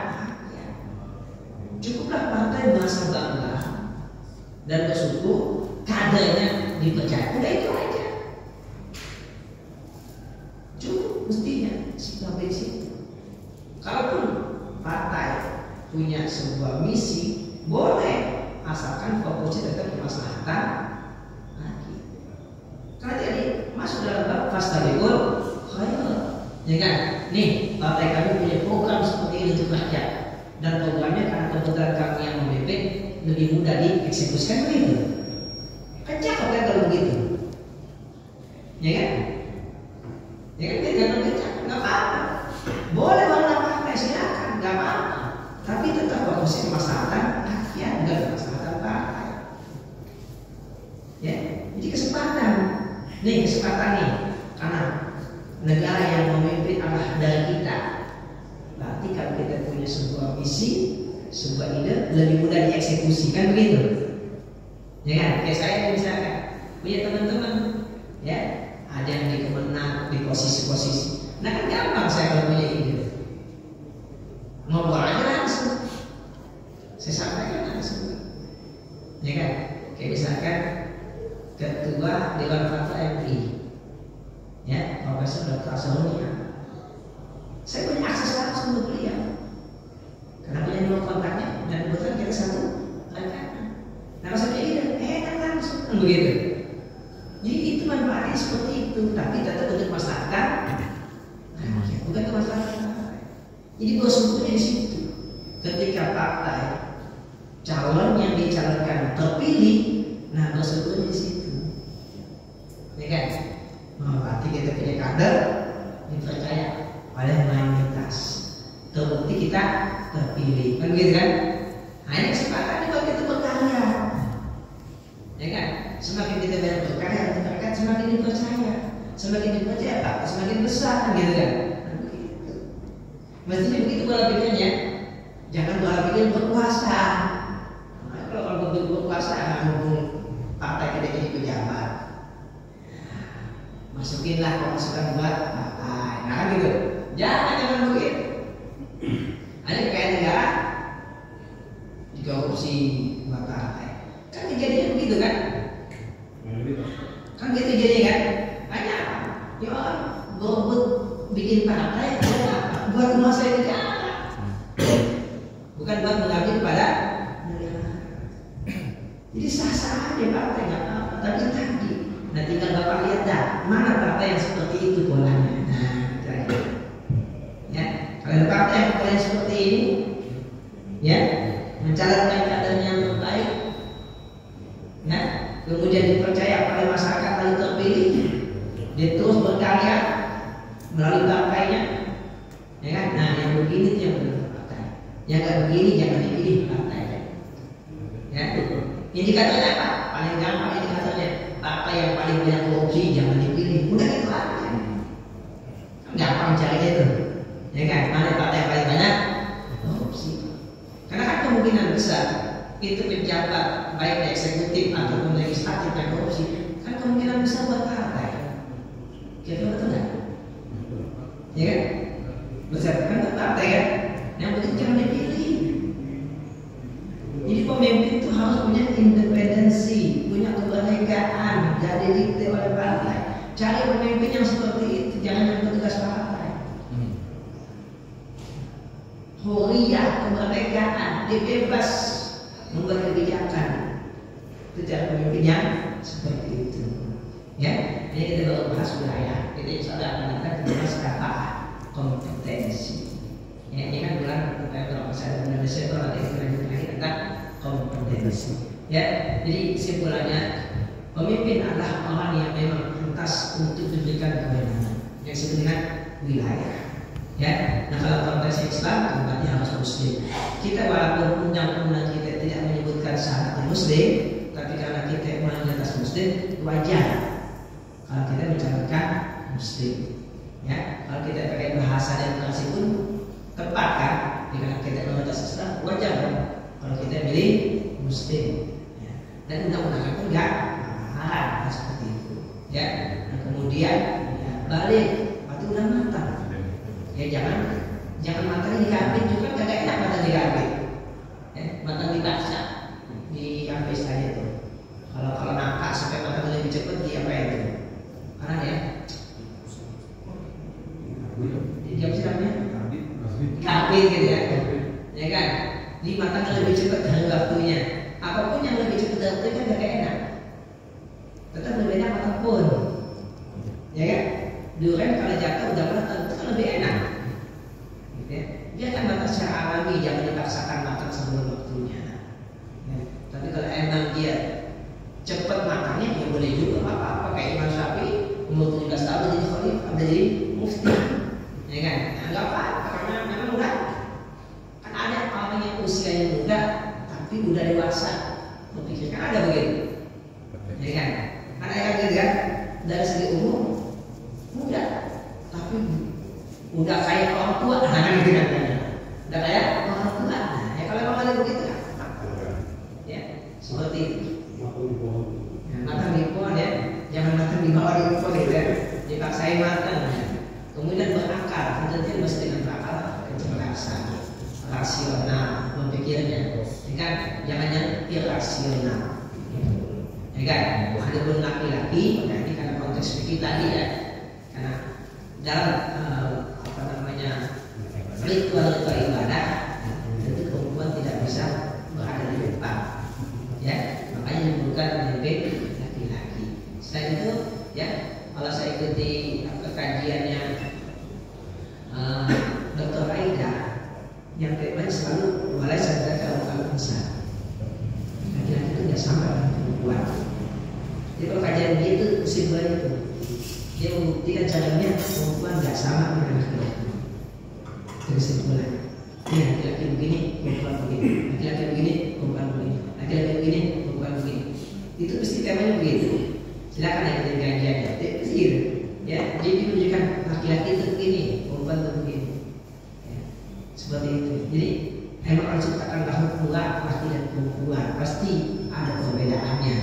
Cukuplah partai merasa bangga dan bersyukur kadernya dipercaya. Udah itu aja. Cukup mestinya sikap prinsip. Kalaupun partai punya sebuah misi, boleh asalkan fokusnya tetap kemaslahatan lagi. Karena tadi masuk dalam bab fastabiqul khairat, ya kan? Nih, partai kami punya program seperti ini untuk rakyat, dan programnya karena kebetulan kami yang memimpin lebih mudah dieksekusikan begitu. Kan cakep kan kalau begitu, ya kan? Ya kan kita nggak apa-apa, boleh warna partai silakan, nggak apa-apa. Tapi tetap fokusnya kemaslahatan rakyat, bukan kemaslahatan partai. Ya, jadi kesempatan. Nih kesempatan nih, karena negara yang memimpin adalah dari kita. Berarti kalau kita punya sebuah visi, sebuah ide, lebih mudah dieksekusikan begitu. Ya kan? Kayak saya misalkan punya teman-teman, ya ada yang di Kemenang, di posisi-posisi. Nah kan gampang saya kalau punya ide. Ngobrol aja langsung, saya sampaikan langsung, ya kan? Kayak misalkan Ketua Dewan Fatwa MUI, ya Profesor Dr. Asroruni, saya punya akses langsung ke beliau, karena punya nomor kontaknya dan kebetulan kita satu rancangan. Nah maksudnya ide, enak langsung, kan begitu. Jadi itu manfaatnya seperti itu, tapi tetap untuk masyarakat, bukan kemaslahatan. Jadi bersumbernya di situ. Ketika partai calon yang dicalonkan terpilih, nah bersumbernya di situ, ya kan? Nah, berarti kita punya kader dipercaya oleh mayoritas. Terbukti kita terpilih, kan begitu kan? Nah ini kesempatan buat kita berkarya, ya kan? Semakin kita banyak berkarya, masyarakat semakin dipercaya, semakin dipercaya, Pak, semakin besar, kan gitu kan? Mestinya begitu pola pikirnya. Jangan pola pikir berkuasa. Nah, kalau berkuasa ngomong partai kita jadi pejabat, masukinlah pemasukan buat partai. Nah kan gitu. Jangan begitu. Ada kayak negara dikorupsi buat partai. Kan kejadiannya begitu kan? Kan gitu jadinya kan? Banyak. Ya orang berebut bikin partai buat menguasai negara, bukan buat mengabdi kepada negara. Jadi sah-sah aja partai nggak apa-apa, tapi tadi, nah tinggal bapak lihat dah mana partai yang seperti itu polanya. Nah, ya kalau partai yang polanya seperti ini, ya mencalonkan kadernya yang terbaik, nah kemudian dipercaya oleh masyarakat lalu terpilih, dia terus berkarya melalui partainya. Ya kan? Nah yang begini yang benar partai, yang nggak begini jangan dipilih partai. Ya, indikatornya apa? Paling gampang indikatornya partai yang paling banyak korupsi jangan dipilih. Udah gitu aja. Gampang carinya itu. Ya kan? Mana partai yang paling banyak korupsi? Karena kan kemungkinan besar itu pejabat baik eksekutif ataupun legislatif yang korupsi, kan kemungkinan besar buat partai. Kira-kira betul nggak? Ya kan? Berdasarkan partai kan, yang penting jangan dipilih. Jadi pemimpin itu harus punya independensi, punya kemerdekaan, jadi didikte oleh partai. Cari pemimpin yang seperti itu, jangan yang petugas partai. Huriyah, kemerdekaan, dia bebas membuat kebijakan. Itu cara pemimpin yang seperti itu. Ya, ini kita baru bahas wilayah. Kita insya Allah akan bahas apa? Kompetensi. Ya, ini kan bulan November, saya bulan Desember ada yang terakhir tentang kompetensi. Ya, jadi kesimpulannya pemimpin adalah orang yang memang pantas untuk diberikan kewenangan yang disebut dengan wilayah. Ya, nah kalau konteks Islam berarti harus Muslim. Kita walaupun undang-undang kita tidak menyebutkan syarat Muslim, tapi karena kita mayoritas Muslim, wajar kalau kita mencalonkan Muslim. Ya, kalau kita pakai bahasa demokrasi pun tepat kan? Karena kita mayoritas Islam, wajar kan? Kalau kita pilih Muslim. Ya. Dan undang-undang pun enggak melarang seperti itu. Ya, nah, kemudian ya, balik, waktu udah matang. Ya jangan matang dikambing juga kagak enak matang dikambing. Ya, matang dibaksa, diambil saja tuh. Kalau nangka sampai matang lebih cepat dia apa itu? Karena ya. Jadi apa sih namanya? Kabin gitu ya. Ya kan? Di matangnya lebih cepat dari waktunya. Apapun jatuh kan gak enak. Tetap lebih enak apapun, ya kan? Durian kalau jatuh udah matang itu kan lebih enak. Gitu ya. Dia akan matang secara alami, jangan dipaksakan matang sebelum waktunya. Ya. Tapi kalau emang dia cepat matangnya, ya boleh juga apa-apa. Kayak Imam Syafi'i umur 17 tahun jadi khalifah, jadi mufti, ya kan? Nah, nggak apa-apa karena memang udah kan ada orang yang usianya muda tapi udah dewasa. Berpikir kan ada begitu, ya kan? Ada yang gitu kan? Dari segi umur muda tapi udah kayak orang tua, nah gitu kan? Udah kayak orang tua. Nah, ya kalau memang ada begitu kan? Ya, seperti itu. Matang di pohon ya, jangan matang di bawah di pohon gitu ya. Dipaksain matang, ya. Kemudian berakal, tentunya mesti dengan berakal, kecerdasan, rasional, berpikirnya, ya kan? Jangan irasional, ya kan? Adapun laki-laki, ini karena konteks fikih tadi ya, karena dalam apa namanya ritual ibadah, itu perempuan tidak bisa berada di depan, ya. Makanya dibutuhkan pemimpin laki-laki. Selain itu, ya, kalau saya ikuti kajiannya Dr. Aida, yang temanya selalu mulai sadar kalau besar. Laki-laki itu tidak sama dengan perempuan. Jadi kalau kajian dia itu kesimpulan itu, dia membuktikan caranya perempuan tidak sama dengan laki-laki. Itu kesimpulan. Ya, laki-laki begini, perempuan begini. Laki-laki begini, perempuan begini. Laki-laki begini, perempuan begini. Itu pasti temanya begitu. Silakan ikutin kajiannya. Pasti gitu. Ya, jadi menunjukkan laki-laki itu begini, perempuan itu begini. Ya, seperti itu. Jadi emang Allah ciptakan makhluk dua, laki dan perempuan. Pasti ada perbedaannya.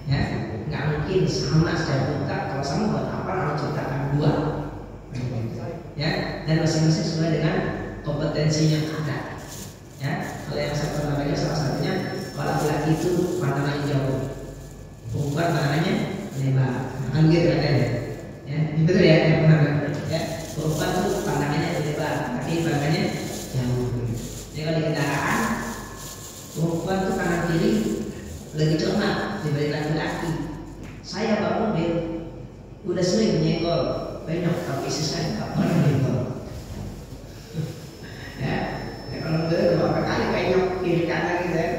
Ya, nggak mungkin sama secara mutlak. Kalau sama buat apa Allah ciptakan dua? Ya, dan masing-masing sesuai dengan kompetensinya yang ada. Ya, kalau yang saya pernah baca salah satunya, kalau laki-laki itu pandangannya jauh, perempuan pandangannya lebar. Kan gitu katanya. Ya, betul ya, yang pernah baca. Ya, perempuan itu pandangannya lebar, laki pandangannya jauh. Jadi kalau di kendaraan, perempuan itu kanan kiri lebih cermat dibanding laki-laki. Saya bawa mobil udah sering nyenggol banyak, tapi saya nggak pernah nyenggol. Ya, kalau mobil beberapa kali penyok kiri kanan gitu ya.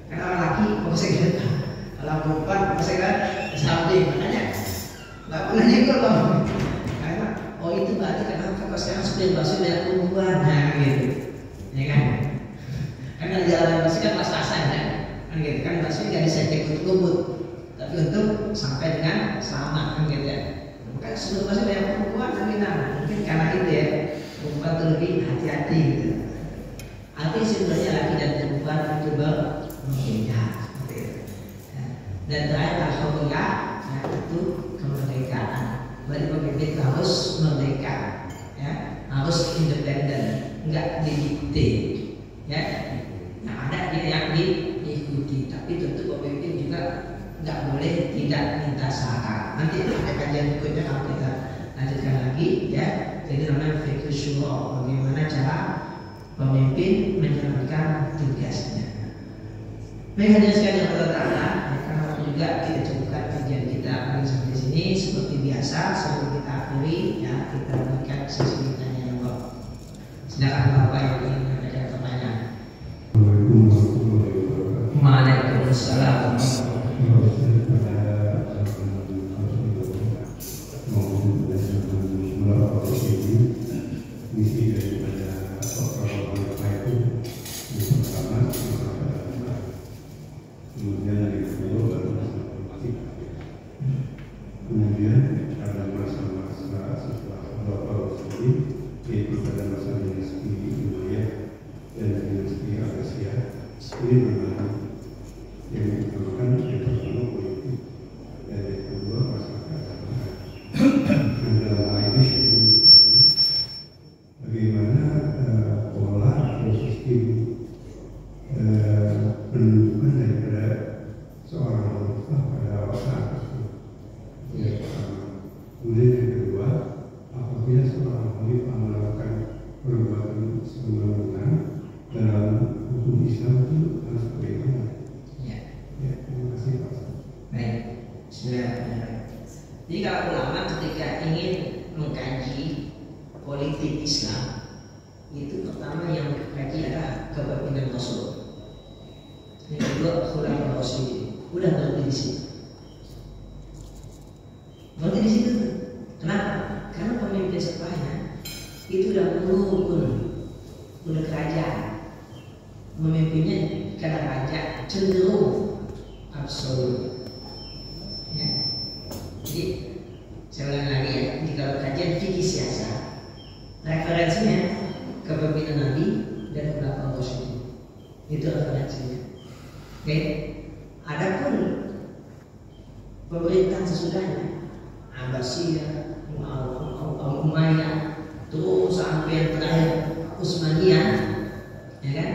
Karena orang laki pasti gitu. Kalau perempuan pasti kan samping, makanya nggak pernah nyenggol loh. Karena oh itu berarti karena kalau sekarang supir busnya banyak perempuan, nah gitu, ya kan? Karena jalan busnya kan pas-pasan kan? Kan gitu kan, busnya nggak bisa ikut-ikut, tapi untuk sampai dengan selamat kan gitu ya. Kan sebelum busnya banyak perempuan, tapi nah mungkin karena itu ya perempuan itu lebih hati-hati gitu. Artinya sebenarnya laki dan perempuan itu berbeda. Dan terakhir alhamdulillah, ya, itu kemerdekaan. Berarti pemimpin harus merdeka, ya, harus independen, nggak didikte, ya. Nah ada dia yang diikuti, tapi tentu pemimpin juga nggak boleh tidak minta saran. Nanti ada kajian berikutnya kalau kita lanjutkan lagi, ya. Jadi namanya fiqh syura, bagaimana cara pemimpin menjalankan tugasnya. Baik, hadirin sekalian Allah Ta'ala, karena waktu juga kita cukupkan kajian kita sampai sini. Seperti biasa, sebelum kita akhiri, ya, kita berikan sesi tanya jawab. Silakan Bapak yang ingin ada pertanyaan. Waalaikumsalam. Kemudian ada masa-masa setelah Bapak sendiri, yaitu pada masa dinasti Umayyah dan dinasti Abbasiyah. Ini berlaku yang dikeluarkan yang pertama politik Jadi kalau ulama ketika ingin mengkaji politik Islam, itu pertama yang dikaji adalah kepemimpinan Rasul. Yang kedua khulafaur rasyidin. Udah berhenti di situ. Berhenti di situ. Kenapa? Karena pemimpin setelahnya itu udah menurun, udah kerajaan. Memimpinnya karena raja cenderung absolut. Ya. Jadi saya ulang lagi ya, di kalau kajian fikih siasat, referensinya kepemimpinan Nabi dan khulafaur rasyidin. Itu referensinya. Oke. Adapun pemerintahan sesudahnya Abbasiyah, Umayyah, terus sampai yang terakhir Utsmaniyah, ya kan?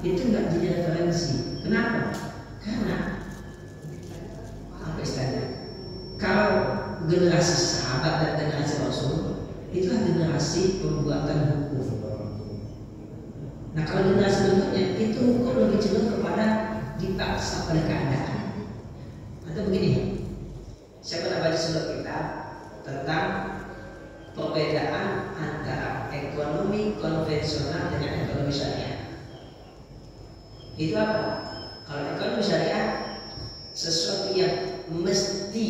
Itu nggak jadi referensi. Kenapa? Karena apa istilahnya? Kalau generasi sahabat dan generasi Rasul itulah generasi pembuatan hukum. Nah kalau generasi berikutnya itu hukum lebih cenderung kepada dipaksa pada keadaan. Atau begini, saya pernah baca sebuah kitab tentang perbedaan antara ekonomi konvensional dengan ekonomi syariah. Itu apa? Kalau ekonomi syariah sesuatu yang mesti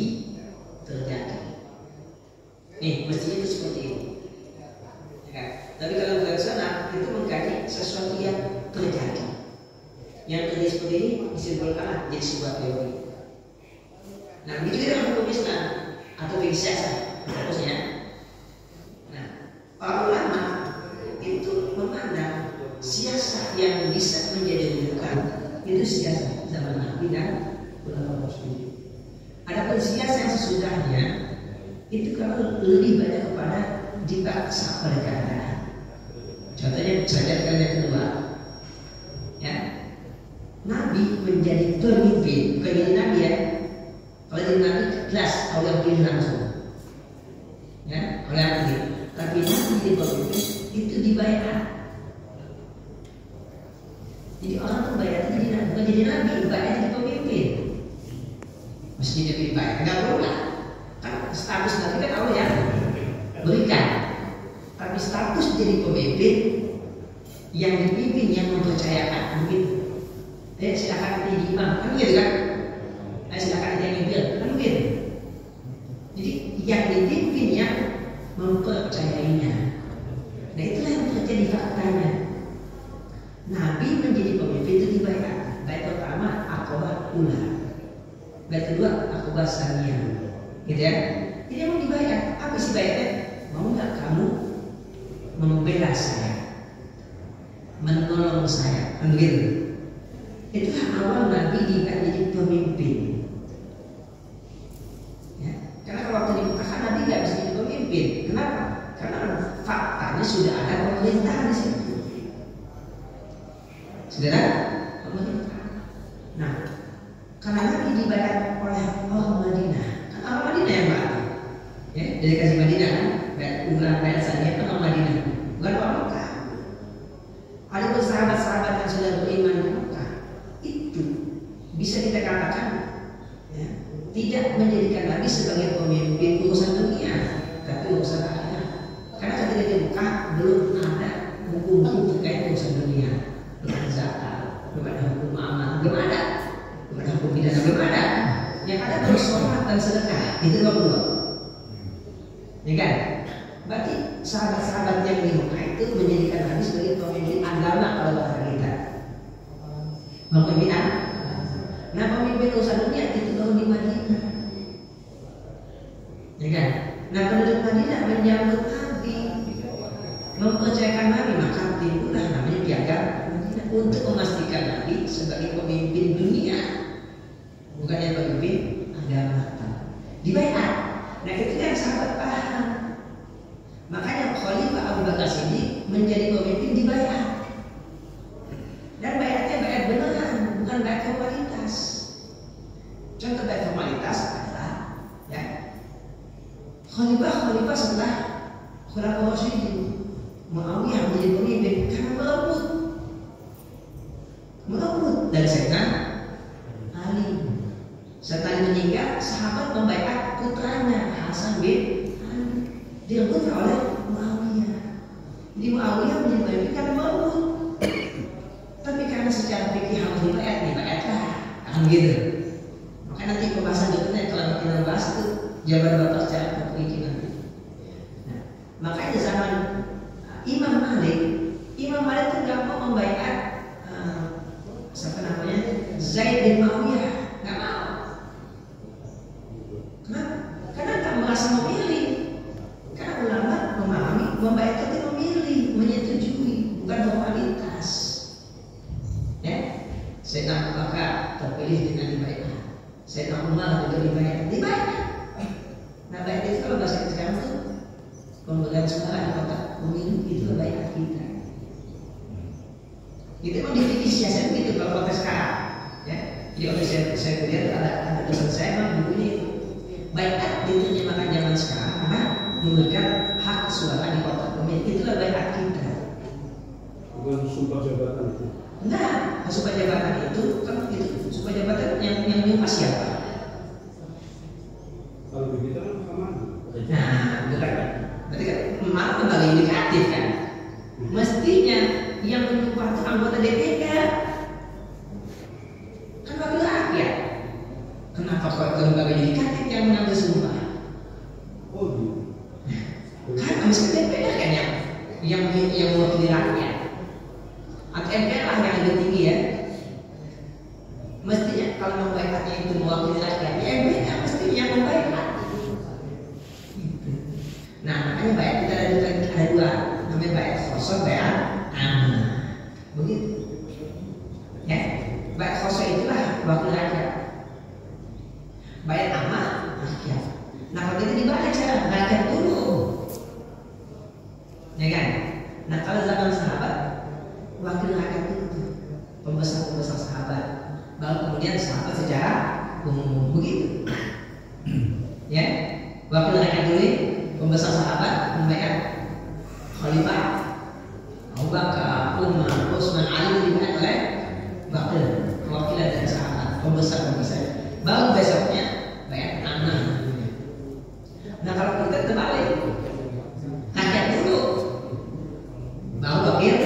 terjadi. Nih, mestinya itu seperti ini. Ya, tapi kalau konvensional itu mengkaji sesuatu yang terjadi. Yang terjadi seperti ini disimpulkan jadi sebuah teori. Nah, begitu dalam hukum Islam atau fikih siasat, fokusnya. Nah, para ulama itu memandang siasat yang bisa menjadi rujukan itu siasat zaman Nabi dan ulama Rasul. Adapun siasat yang sesudahnya itu kalau lebih banyak kepada dipaksa pada keadaan. Contohnya saja yang kedua, ya, Nabi menjadi pemimpin, bukan jadi Nabi ya. Kalau jadi Nabi jelas oleh pilih langsung, ya, oleh Nabi. Tapi Nabi jadi pemimpin itu dibayar. Jadi orang tuh bayar itu jadi Nabi, bukan jadi Nabi, bayar jadi pemimpin. Mesti jadi dibayar, nggak perlu lah. Kan status Nabi kan Allah yang berikan. Tapi status jadi pemimpin yang dipimpin yang mempercayakan begitu. Silakan jadi imam, kan gitu kan? Silakan jadi imam, kan begitu. Jadi yang dipimpin yang mempercayainya. Nah itulah yang terjadi faktanya. Nabi menjadi pemimpin itu dibayar. Baik pertama Aqabah Ula, baik kedua Aqabah Saniyah, gitu ya. Jadi mau dibayar. Apa sih bayarnya? Mau nggak kamu membela saya, menolong saya, kan begitu? Itulah awal Nabi jadi pemimpin. Ya, karena kalau waktu di Mekah Nabi nggak bisa jadi pemimpin. Kenapa? Karena faktanya sudah ada pemerintahan di situ. Sudah ada pemerintah. Nah, karena Nabi dibayar oleh orang Madinah, kan orang Madinah yang mati. Ya, dari kasih Madinah kan, ulang bayar saja kan orang Madinah, bukan orang Mekah. Ada pun sahabat-sahabat yang sudah beriman di Mekah, itu bisa kita katakan ya, tidak menjadikan Nabi sebagai pemimpin urusan dunia, tapi urusan akhirat. Karena ketika di Mekah belum ada hukum terkait urusan dunia, belum ada zakat, belum ada hukum amal, belum ada hukum pidana, belum ada. Yang ada baru sholat dan sedekah, itu dua. Ya kan? Berarti sahabat-sahabat yang di Mekah itu menjadikan Nabi sebagai pemimpin agama kalau bahasa kita. Pemimpin agama. Nah, pemimpin urusan dunia itu kalau di Madinah. Ya kan? Nah, penduduk Madinah menyambut Nabi, mempercayakan Nabi, maka timbullah namanya piagam Madinah untuk memastikan Nabi sebagai pemimpin dunia, bukannya pemimpin agama. Dibayar. Nah, itu yang sahabat paham. Makanya Khalifah Abu Bakar Siddiq menjadi pemimpin dibayar. Dan bayarnya bayar beneran, bukan bayar formalitas. Contoh bayar formalitas adalah ya, Khalifah setelah Khulafaur Rasyidin, Muawiyah menjadi pemimpin karena merebut dari Sayyidina Ali. Setelah meninggal, sahabat membaiat putranya Hasan bin Ali, direbut oleh Muawiyah. Jadi Muawiyah menjadi maut. Tapi karena secara fikih harus dibaiatlah, akan gitu. Maka nanti pembahasan berikutnya kalau kita bahas itu jawaban bapak secara fikih nanti. Nah, makanya zaman Imam Malik itu nggak mau membaiat siapa namanya Zaid bin Muawiyah, nggak mau. Kenapa? Karena nggak merasa memilih. Karena ulama memahami membaiat itu memilih, menyetujui, bukan formalitas. Ya, Sayyidina Abu Bakar terpilih dengan dibaiat. Sayyidina Umar juga dibaiat. Nah, baiat itu kalau bahasa sekarang itu pemberian suara di kota pemilu, itu baiat kita. Itu memang di siasat gitu kalau konteks sekarang, ya. Jadi oleh saya lihat ada dosen saya memang bukunya itu baiat diterjemahkan zaman sekarang karena memberikan hak suara di kota pemilu, itulah baiat kita. Bukan sumpah jabatan itu. Enggak, sumpah jabatan itu kan itu sumpah jabatan yang menyumpah siapa? Kalau begitu kan sama. Nah, betul kan? Berarti kan malah kembali indikatif kan? Mestinya yang menyumpah itu anggota DPR, kan wakil rakyat. Kenapa kok lembaga yudikatif yang mengambil sumpah? Oh gitu. Kan misalnya DPR kan yang mewakili rakyat. Atau MPR lah yang lebih tinggi ya. Mestinya kalau membaiatnya itu mewakili rakyat, ya MPR mestinya yang membaiat. Nah, makanya baiat kita ada dua, namanya baiat khosah, baiat amanah. Begitu. Ya, baiat khosah itulah wakil rakyat. Baiat amanah rakyat. Nah, kalau kita dibalik cara rakyat dulu. Ya kan? Nah, kalau zaman sahabat wakil rakyat itu pembesar sahabat, baru kemudian sahabat secara umum begitu. Ya, wakil rakyat dulu pembesar sahabat membaiat khalifah Abu Bakar, Umar, Utsman, Ali dibaiat oleh wakil perwakilan dari sahabat pembesar. Baru besoknya baiat amanah. Nah, kalau kita terbalik, rakyat dulu baru wakil.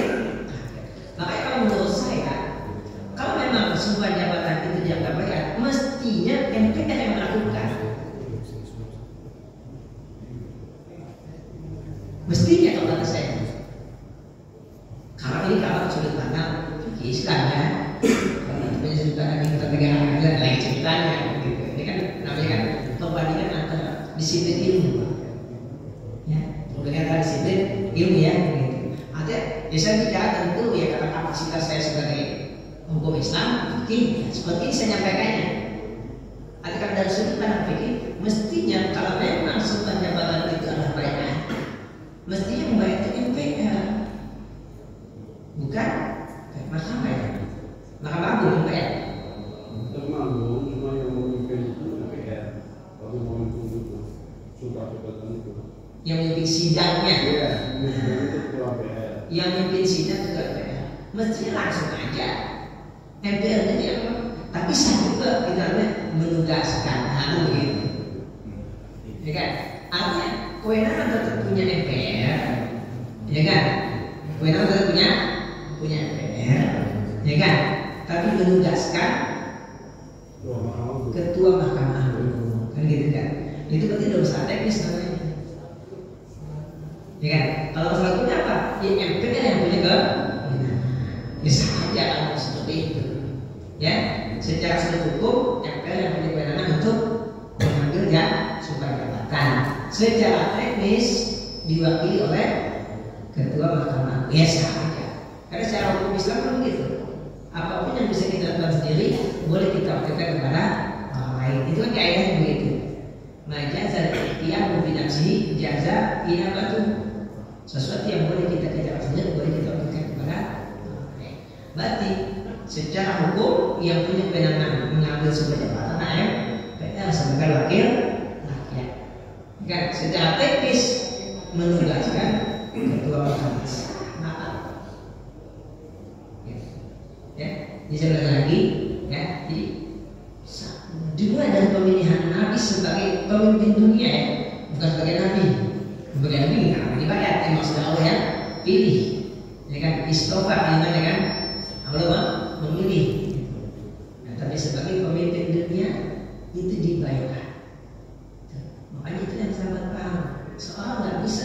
Makanya kalau menurut saya, kalau memang sumpah jabatan itu dianggap baiat, mestinya MPR yang melakukan. Mestinya kalau kata saya. Karena ini kalau sudut pandang Islam ya, kalau itu sudut pandang kita negara lain ceritanya gitu. Ini kan namanya kan perbandingan antara disiplin ilmu, ya, perbandingan antara disiplin ilmu ya. Gitu. Artinya, ya saya bicara tentu ya karena kapasitas saya sebagai hukum Islam, seperti ini saya nyampaikannya. Artinya dari sudut pandang fikih, mestinya kalau memang sumpah jabatan itu adalah baiat, mestinya membaiat itu MPR, bukan mahkamah ya. Mahkamah Agung membaiat. Termasuk cuma yang memimpin itu MPR, tapi memimpin itu sumpah jabatan itu. Yang memimpin sidangnya. Iya, itu ketua MPR. Yang memimpin sidang juga MPR. Mestinya langsung aja MPR ini yang, tapi saya juga kita menugaskan begitu. Ya kan? Artinya kewenangan tetap punya MPR, ya kan? Kewenangan tetap punya MPR, ya kan? Tapi menugaskan ketua Mahkamah Agung, kan gitu kan? Itu berarti dosa teknis namanya. Ya kan? Kalau masalah punya apa? Ya MPR yang punya kewenangan. Ya saja kalau seperti itu. Ya, secara sudut hukum MPR yang punya kewenangan untuk mengambil sumpah jabatan. Secara teknis diwakili oleh ketua Mahkamah Agung. Ya saja. Karena secara hukum Islam kan begitu. Apapun yang bisa kita lakukan sendiri boleh kita lakukan kepada orang lain. Itu kan kaidahnya begitu. Majazal ikhtiar binafsihi jaza inabatu. Sesuatu yang boleh kita kerjakan sendiri boleh kita lakukan kepada orang lain. Berarti secara hukum yang punya kewenangan mengambil sumpah jabatan MPR sebagai wakil rakyat. Kan secara teknis menugaskan ketua Mahkamah. Ya, jadi saya ulangi lagi, ya. Jadi dimulai dari pemilihan Nabi sebagai pemimpin dunia ya, bukan sebagai Nabi. Sebagai Nabi nggak dibayar, emang sudah Allah yang pilih, ya kan? Istofa namanya kan, Allah memilih. Nah, tapi sebagai pemimpin dunia itu dibayar. Makanya itu yang sahabat paham. Seorang nggak bisa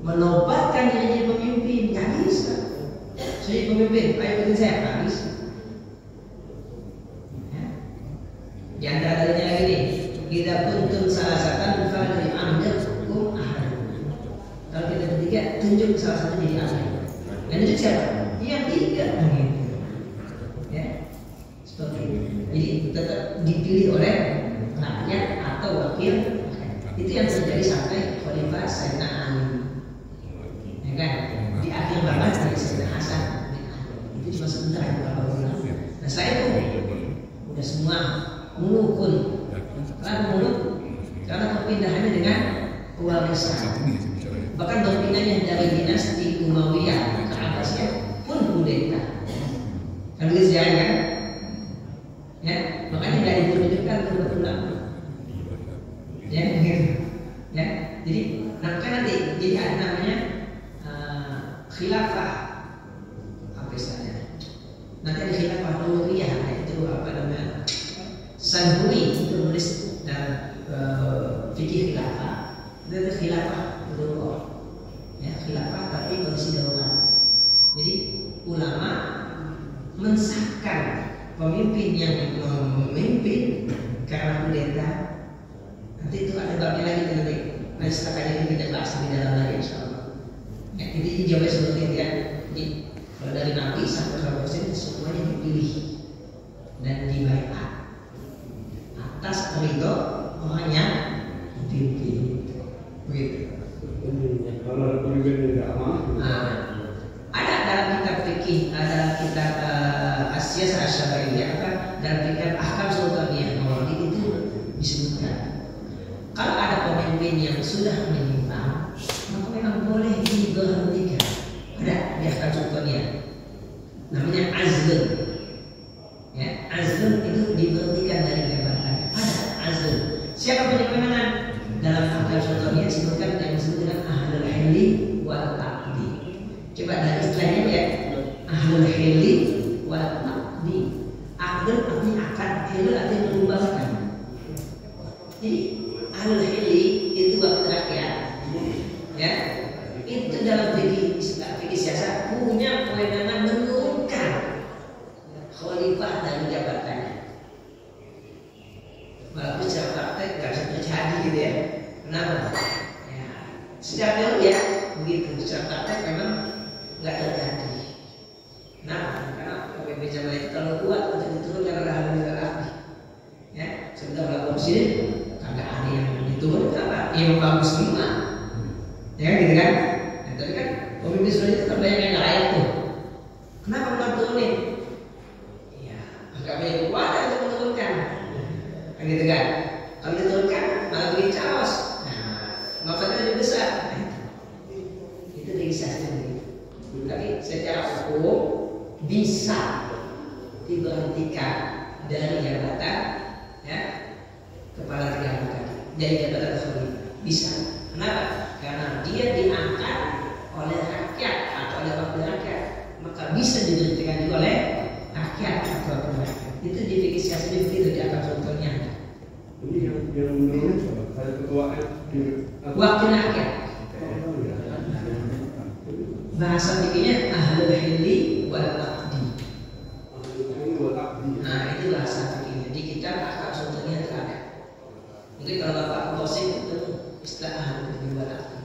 menobatkan diri jadi pemimpin, nggak bisa. Jadi pemimpin, ayo ikutin saya, nggak bisa. Di antara darinya lagi nih, kita kuntum salah satu fa'al amdakum ahad. Kalau kita bertiga, tunjuk salah satu jadi ahad. Yang tunjuk siapa? Yang tiga. Ya, seperti itu. Jadi tetap dipilih oleh rakyat atau wakil. Itu yang terjadi sampai Khalifah Sayyidina Ali. Ya kan? Di akhir zaman dari Sayyidina Hasan. Itu cuma sebentar beberapa bulan. Nah setelah itu udah semua mulukun. Kenapa muluk? Karena perpindahannya dengan warisan. Bahkan perpindahannya dari dinasti Umayyah ke Abbasiyah pun kudeta. Kan begitu kan? Ya, makanya dari ditunjukkan kebetulan. Ya, begitu. Ya, jadi nanti jadi ada namanya khilafah apa istilahnya? Nanti ada khilafah Nuriyah, itu apa namanya? Sanhuri itu nulis dalam fikih khilafah. Itu ada khilafah darurat. Ya, khilafah tapi kondisi darurat. Jadi ulama mensahkan pemimpin yang memimpin karena kudeta. Nanti itu ada babnya lagi nanti. Nah setelah kajian kita bahas lebih dalam lagi insyaallah. Ya, jadi dijawab seperti itu ya. Jadi kalau dari Nabi sampai Rasul semuanya dipilih dan dibayar atas ridho orang yang dipimpin. Begitu. Kalau pemimpin tidak aman. Ada dalam kitab fikih, dalam kitab As-Siyasah Asy-Syar'iyyah, apa dalam kitab Ahkam Sultaniyah Mawardi itu disebutkan. Kalau ada pemimpin yang sudah menyimpang, maka memang boleh diberhentikan. Ada di Ahkam Sultaniyah. Namanya azlun. Ya, azlun itu diberhentikan dari jabatannya. Ada azlun. Siapa punya kewenangan? Dalam Ahkam Sultaniyah disebutkan yang disebut dengan ahlul hilli wal aqdi. Coba dari istilahnya ya, ahlul hilli wal aqdi. Aqdun artinya akad, hilli artinya berubahkan. Jadi ahlul hilli itu waktu rakyat, ya itu dalam fikih siasat punya kewenangan menurunkan khalifah dari jabatannya. Walaupun secara praktek nggak bisa terjadi gitu ya. Kenapa? Ya, secara teori ya begitu, secara praktek memang nggak terjadi. Kenapa? Karena pemimpin zaman itu terlalu kuat untuk diturunkan oleh ahlul hilli. Ya, sudah melakukan sini. Agak ada yang diturun apa? Yang bagus semua, ya kan gitu kan? Nah, tadi kan pemimpin sudah itu kan banyak yang layak tuh. Kenapa nggak turunin? Ya, agak banyak kekuatan untuk menurunkan, kan gitu kan? Kalau diturunkan malah bikin chaos. Nah, maksudnya lebih besar. Nah, itu legislasi. Tapi secara hukum bisa diberhentikan dari jabatan, ya. Kepala negara tadi dari jabatan khalifah bisa. Kenapa? Karena dia diangkat oleh rakyat atau oleh wakil rakyat, maka bisa diberhentikan juga oleh rakyat atau wakil rakyat. Itu di fikih siasat itu di akal contohnya. Ini yang menurut saya ketua Wakil rakyat. Bahasa fikihnya ahlul hilli wal aqdi. Nah itu bahasa fikihnya di kitab akal contohnya terada. Mungkin kalau Bapak Bosin itu istilah ahlul hilli wal aqdi.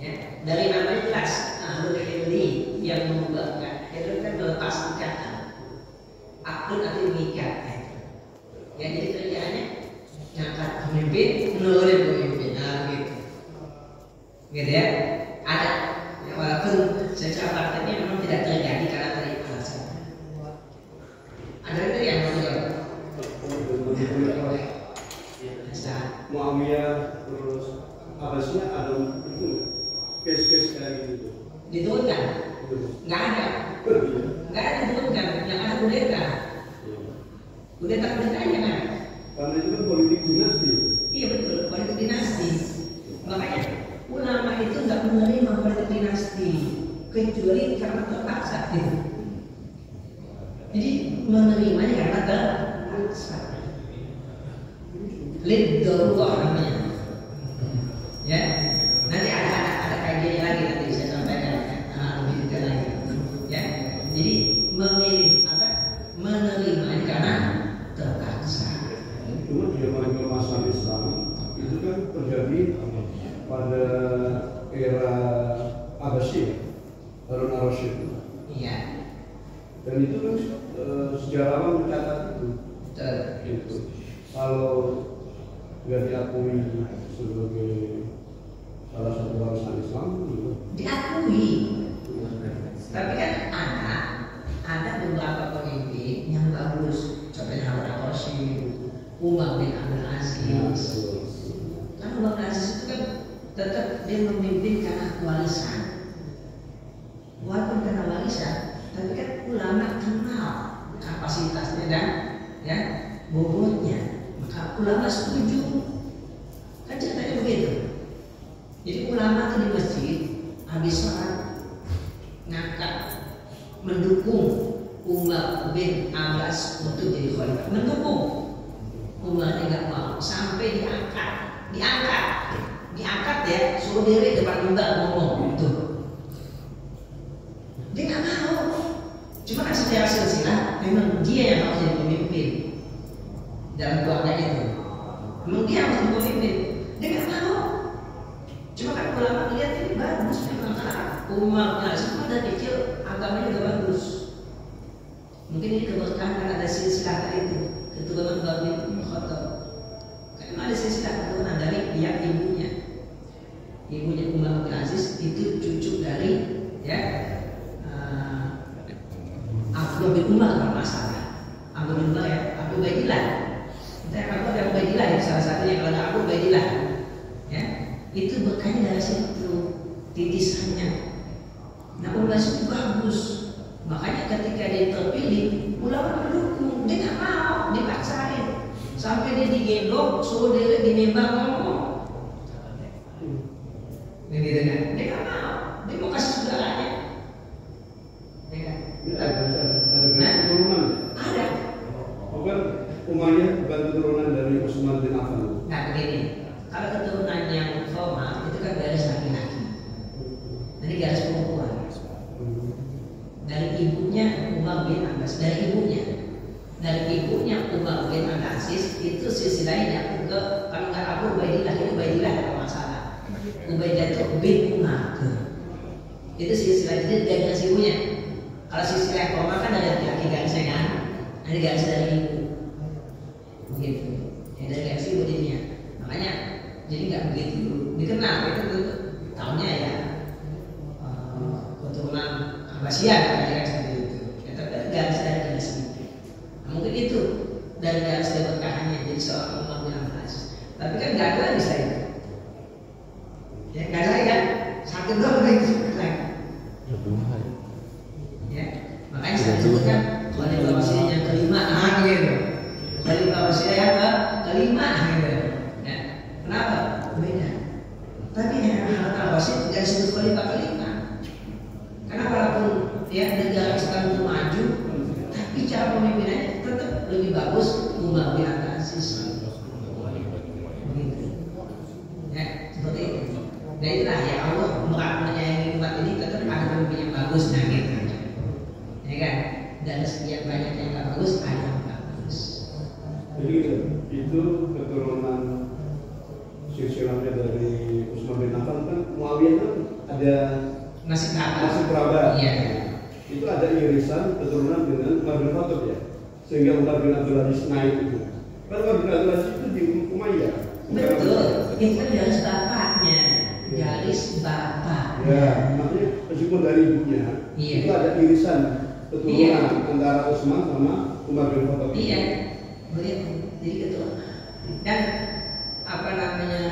Ya, dari namanya jelas ahlul hilli yang membuatkan. Hilli kan melepas ikatan. Akdun artinya mengikat. Ya jadi kerjaannya ngangkat pemimpin, menurunin pemimpin. Nah gitu. Gitu ya. Ada. Ya, walaupun secara prakteknya memang tidak terjadi karena dari alasan. Ada itu yang menurut. Muawiyah terus Abbasiyah ada itu case-case kayak gitu. Diturunkan? Nggak ada. Nggak ada diturunkan. Yang ada kudeta. Kudeta kita beritanya kan. Karena itu kan politik dinasti. Iya betul, politik dinasti. Makanya ulama itu nggak menerima politik dinasti kecuali karena terpaksa gitu. Jadi menerimanya karena terpaksa. Lidorullah namanya. Ya, nanti ada kajiannya lagi nanti saya sampaikan lebih detail lagi. Ya, jadi memilih apa? Menerimanya karena terpaksa. Cuma di zaman keemasan Islam itu kan terjadi pada era Abbasiyah, Harun al-Rasyid. Iya. Dan itu kan sejarawan mencatat itu. Kalau nggak diakui sebagai salah satu bangsa Islam, gitu. Diakui. Tapi kan ada beberapa pemimpin yang bagus. Contohnya Harun al-Rasyid, Umar bin Abdul Aziz. Kan Umar bin Aziz itu kan tetap dia memimpin karena warisan. Walaupun karena warisan, tapi kan ulama kenal kapasitasnya dan ya bobotnya. Maka ulama setuju. Kan ceritanya begitu. Jadi ulama itu di masjid habis sholat ngangkat mendukung Umar bin Abbas untuk jadi khalifah. Mendukung. Umar nggak mau sampai diangkat ya, suruh diri depan mimbar ngomong itu. Dia nggak mau. Cuma kan secara silsilah memang dia yang harus jadi pemimpin dalam keluarga itu. Memang dia harus jadi pemimpin. Dia nggak mau. Cuma kan ulama lihat ini bagus memang karena Umar semua dari kecil agamanya juga bagus. Mungkin ini keberkahan karena ada silsilah itu keturunan Umar bin Khattab. Karena ada silsilah keturunan dari pihak ibunya. Ibunya Umar bin Aziz itu cucu dari ya Abdullah bin Umar kalau masalah. Abdullah bin Umar ya, Abu Ubaidillah. Kita kalau ada Ubaidillah ya salah satunya kalau ada Abu Ubaidillah. Ya, itu berkahnya dari situ titisannya. Nah, ulama itu bagus. Makanya ketika dia terpilih, ulama mendukung. Dia nggak mau, dipaksain. Sampai dia digendong, suruh dia di mimbar ngomong. Begitu kan? Dia nggak mau. Dia mau kasih saudaranya. Ya kan? Ada keturunan. Ada. Bukan Umayyah bukan keturunan dari Utsman bin Affan. Nah begini, kalau keturunan yang formal itu kan garis laki-laki. Jadi garis perempuan. Dari ibunya Umar bin Abbas, dari ibunya Umar bin Aziz itu silsilahnya ke kalau nggak Abu Ubaidillah itu Ubaidillah kalau masalah. Ubaidillah itu bin Umar. Itu silsilah itu dari garis ibunya. Kalau silsilah formal kan dari laki-laki garisnya kan, ada garis dari ibu. Begitu. Ya, dari garis ibu jadinya. Makanya jadi nggak begitu dikenal itu tahunnya ya keturunan Abbasiyah kan seperti itu. Ya, tapi garis dari garis itu. Nah, mungkin itu dari garis keberkahannya jadi seorang Umar bin Abbas. Tapi kan nggak ada lagi saya itu. Ya nggak ada kan satu doang lagi lagi. Ya makanya saya sebutkan Khalifah Rasyid yang kelima gitu. Khalifah Rasyid yang kelima gitu. Ya kenapa? Beda. Tapi Harun al-Rasyid tidak disebut Khalifah kelima. Karena walaupun ya negara Islam itu maju, tapi cara pemimpinannya tetap lebih bagus Umar bin Abdul Aziz. Begitu. Ya seperti itu. Dan itulah ya Allah menyayangi umat ini tetap ada pemimpin yang bagus nah gitu. Ya kan? Dan sekian banyak yang nggak bagus ada yang bagus. Jadi itu keturunan silsilahnya dari Utsman bin Affan kan Muawiyah kan ada Nasib kerabat. Iya. Itu ada irisan keturunan dengan Umar bin Khattab ya. Sehingga Umar bin Abdul Aziz naik itu. Kan Umar bin Abdul Aziz itu di Umayyah. Betul. Itu kan garis bapaknya. Garis bapak. Ya, makanya meskipun dari ibunya iya. itu ada irisan keturunan iya. antara Utsman sama Umar bin Khattab. Iya. Begitu. Jadi keturunan. Dan apa namanya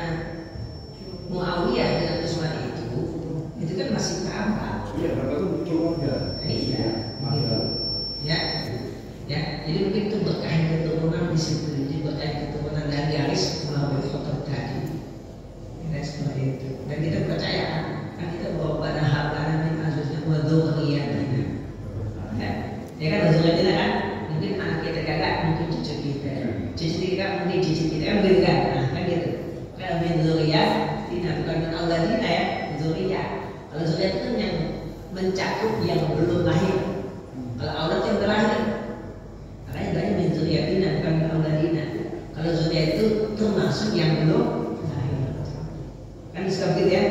Muawiyah dengan Utsman itu kan masih kerabat. Iya, mereka itu keluarga. Iya. Maka Ya. Ya. Jadi mungkin itu berkah keturunan kan mungkin cicit kita kan begitu kan, nah kan gitu. Kalau min zuriyah, tidak bukan min auladina ya, zuriyah. Kalau zuriyah itu kan yang mencakup yang belum lahir. Kalau aulad yang terakhir, makanya banyak min zuriyatina bukan min auladina. Kalau zuriyah itu termasuk yang belum lahir. Kan seperti itu ya.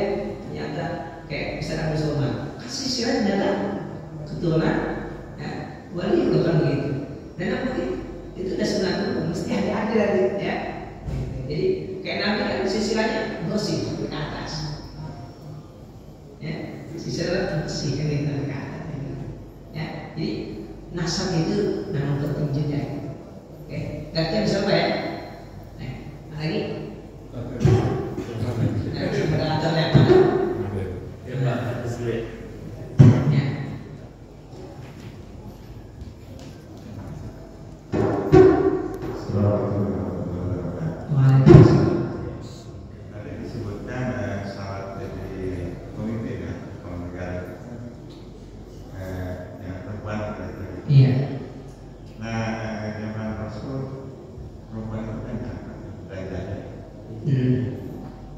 Ternyata kayak misalnya Abu Sulman, kasih syarat dalam keturunan, ya, wali juga kan begitu. Dan apa itu udah sunatullah, mesti hati-hati ya. Jadi kayak Nabi kan silsilahnya bersih sampai ke atas, ya silsilah bersih kan kita ke atas, ya. Jadi nasab itu memang penting juga. Oke, gantian siapa ya? Nah, lagi. Moderatornya mana? Ya Pak, atas dulu ya. Ya. Tadi disebutkan syarat jadi pemimpin ya, kepala negara yang perempuan gitu. Iya. Nah, zaman Rasul perempuan itu kan derajatnya.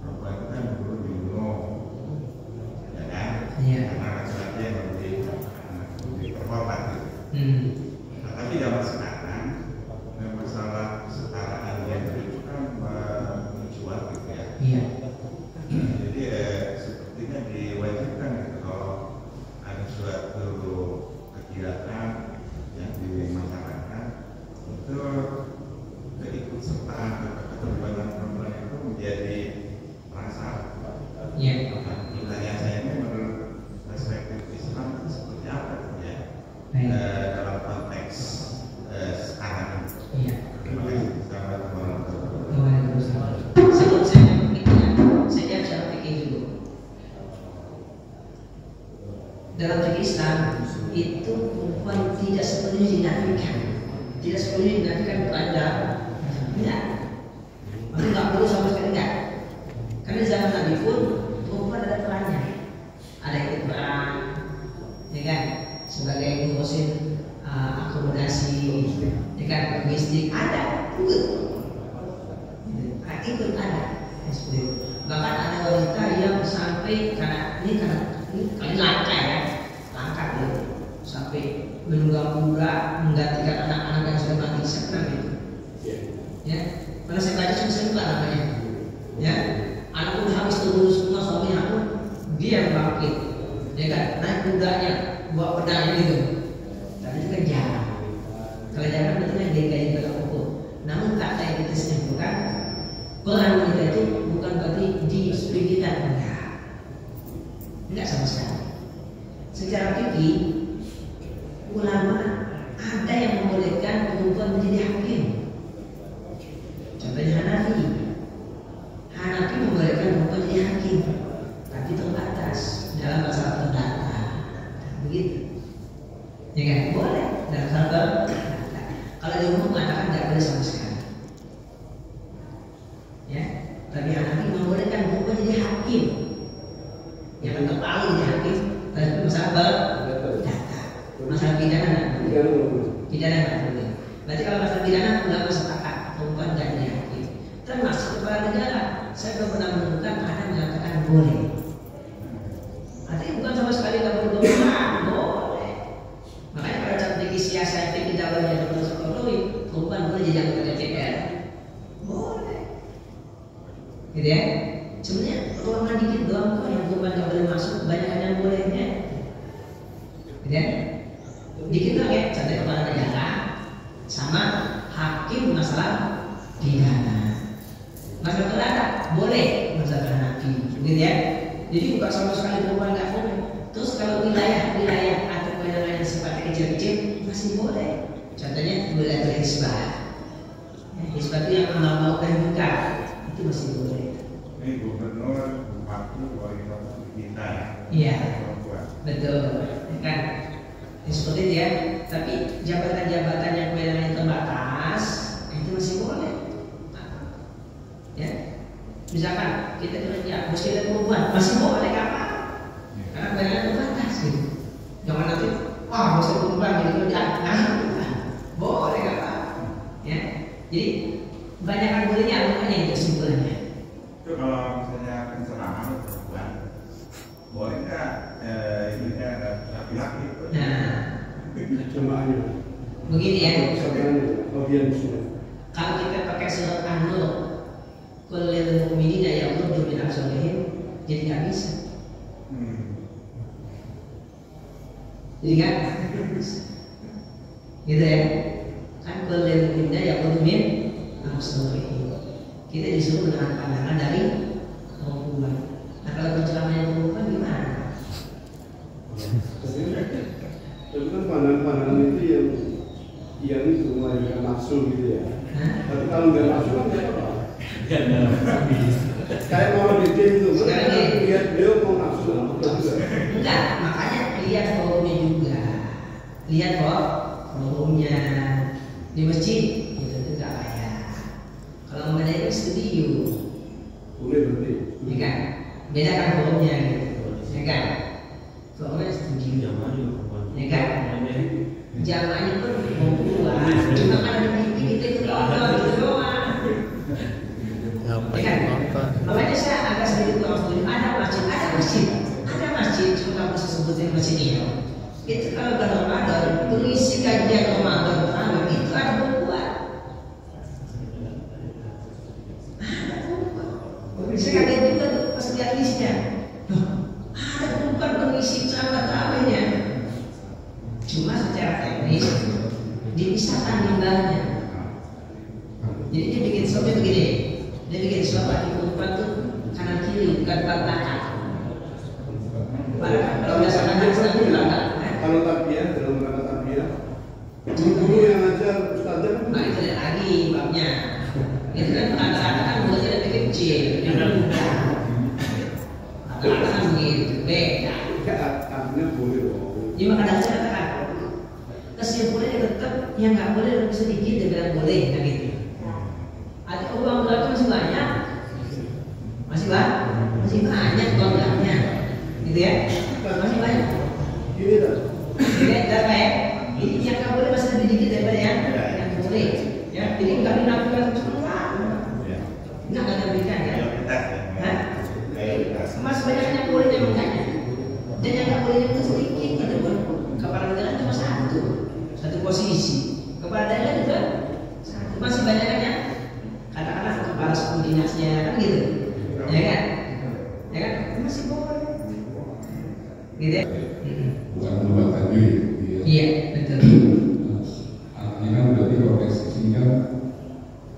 Perempuan itu kan dulu dibunuh, ya kan? Iya. Karena laki-laki yang lebih terhormat. Nah, tapi zaman sekarang masalah kesetaraan gender itu kan mencuat gitu ya. Iya. Jadi sepertinya diwajibkan gitu kalau ada suatu kegiatan yang di masyarakat itu keikutsertaan keterlibatan perempuan itu menjadi prasyarat. Iya. Pertanyaan saya ini menurut perspektif Islam itu seperti apa ya? Baik. Dalam konteks sekarang ini. Iya. Terima kasih. Assalamualaikum warahmatullahi wabarakatuh. Waalaikumsalam. Sebelum saya memikirkan, saya jawab secara fikih dulu. Dalam fikih Islam itu perempuan tidak sepenuhnya dinafikan, tidak sepenuhnya dinafikan kepada enggak. Maka nggak perlu sama sekali enggak. Karena di zaman Nabi pun perempuan ada perannya, ada ikut perang, ya kan, sebagai ngurusin akomodasi, ya kan, logistik ada, ikut ada. Bahkan ada wanita yang sampai karena kali langka ya, langka gitu, sampai menunggang-nunggang menggantikan anak-anak yang sudah mati senang gitu. Ya, karena saya baca cuma namanya, ya, anak udah habis turun semua suaminya aku, dia yang bangkit, ya kan, naik kudanya, bawa pedang gitu. Tapi itu kan jarang. Kalau jarang betul yang dia dalam hukum. Namun kata yang kita simpulkan, peran wanita itu bukan berarti disebutkan, enggak sama sekali. Secara fikih, ulama ada yang membolehkan perempuan menjadi hakim. Contohnya Hanafi membolehkan perempuan menjadi hakim, tapi terbatas dalam masalah perdata, begitu. Ya kan, boleh dalam sabar. Kalau di umum mengatakan tidak boleh sama sekali. Ya, tapi Hanafi membolehkan perempuan jadi hakim. Yang tetap paling jadi hakim, tapi masalah perdata. Masalah pidana nggak boleh. Berarti kalau masalah pidana ulama sepakat perempuan tidak jadi hakim. Termasuk kepala negara, saya belum pernah menemukan ada mengatakan boleh. Artinya bukan sama sekali nggak boleh boleh. Makanya pada saat fikih siasat fikih dakwahnya Dr. Sokonowi, perempuan boleh jadi anggota DPR, boleh, gitu ya. Sebenarnya ruangan dikit doang kok yang perempuan nggak boleh masuk, banyak yang bolehnya, gitu ya. Dikit doang ya, contohnya kepala negara, sama hakim masalah pidana, masalah perdata boleh, masalah Hanafi, gitu ya. Jadi bukan sama sekali perempuan nggak boleh. Terus kalau wilayah atau kewenangan yang sifatnya kecil-kecil masih boleh. Contohnya wilayah hisbah. Hisbah itu yang amal dan muka itu masih boleh. Ini gubernur, bupati, wali kota kita. Iya, betul. Kan seperti itu ya. Tapi jabatan-jabatan yang kewenangannya terbatas itu masih boleh. Ya. Misalkan kita kerja mesti ada perempuan, masih boleh apa? Karena banyak terbatas gitu. Jangan nanti, wah mesti perempuan jadi kerja, boleh apa? Ya, jadi Banyak bolehnya bukannya itu kesimpulannya. Itu kalau misalnya pencerahan perempuan, boleh nggak ini ada laki-laki? Nah, jemaahnya begini ya. audiensnya. Kalau kita pakai surat An-Nur, kullil mu'minina yaghuddu min absarihim, jadi nggak bisa. Jadi kan? Gitu ya. Kan kullil mu'minina yaghuddu min absarihim. Kita disuruh menahan pandangan dari perempuan. Nah kalau penceramahnya perempuan gimana? Tapi kan pandangan-pandangan itu yang itu melahirkan nafsu gitu ya. Tapi kalau nggak nafsu kan nggak apa-apa. Kayak mau bikin itu, lihat beliau mau nafsu enggak, makanya lihat forumnya juga. Lihat forumnya di masjid itu enggak bayar. Kalau mau bayar itu studio. Boleh berarti. Ya kan? Beda kan forumnya gitu. Ya kan? Forumnya studio. Ya kan? Jamaahnya pun mau keluar, cuma kan ada kita itu gitu doang. Ya kan? Makanya saya agak sedikit kurang setuju. Ada masjid, cuma nggak bisa sebutin masjid ini. Itu kalau bulan Ramadan, pengisi kajian Ramadan terawih itu ada perempuan. Saya kaget juga tuh pas lihat listnya. Ada perempuan pengisi ceramah terawihnya. Cuma secara teknis dipisahkan limbahnya. Jadi dia bikin slopnya begini. Dia bikin slop di perempuan tuh kanan kiri bukan belakang. Kalau biasanya Islam itu belakang. Kalau tabiah dalam rangka tabiah, guru yang ngajar ustazah. Nah itu lagi babnya. Itu kan rata-rata kan mulutnya lebih kecil, yang muda. Rata-rata kan begitu. Beda. Artinya boleh dong. Jadi kadang saya katakan kesimpulannya tetap yang nggak boleh lebih sedikit dia bilang boleh, kan gitu. Ada uang belanja masih banyak, masih banyak kontraknya, gitu ya, masih banyak. Gini dah. Jadi apa ya? Ini yang nggak boleh masih lebih dikit daripada yang boleh. Ya, jadi nggak dinafikan cuma nggak dinafikan ya. Hah? Masih banyak yang boleh dan makanya. Dan yang nggak boleh itu sedikit gitu kan. Kepala negara cuma satu posisi. Kepala daerah juga satu. Masih banyak kan ya? Katakanlah kepala suku dinasnya kan gitu, ya kan? Ya kan? Masih boleh. Gitu ya? Bukan berubah tadi. Iya, betul. Artinya kan berarti profesinya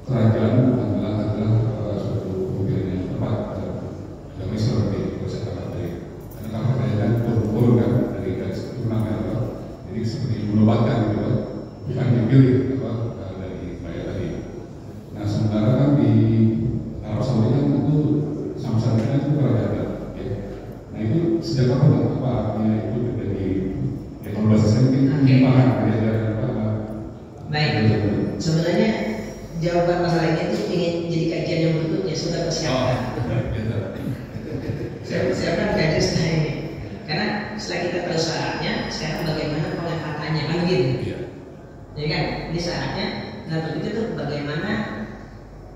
kerajaan adalah suatu pemikiran yang tepat. Yang ini seperti proses tadi. Karena kalau kerajaan turun kan dari garis keturunan apa? Jadi seperti menobatkan gitu kan, bukan dipilih apa dari rakyat tadi. Nah sementara kan di Arab Saudi kan itu sama-sama itu kerajaan. Ya. Nah itu sejak kapan apa artinya itu dari kalau bahasa saya mungkin paham kerajaan apa? Baik. Sebenarnya jawaban masalahnya itu ingin jadi kajian yang berikutnya sudah persiapkan. Saya persiapkan kajian setelah ini. Karena setelah kita tahu syaratnya, sekarang bagaimana pengangkatannya kan gitu. Ya kan? Ini syaratnya. Nah berikutnya itu bagaimana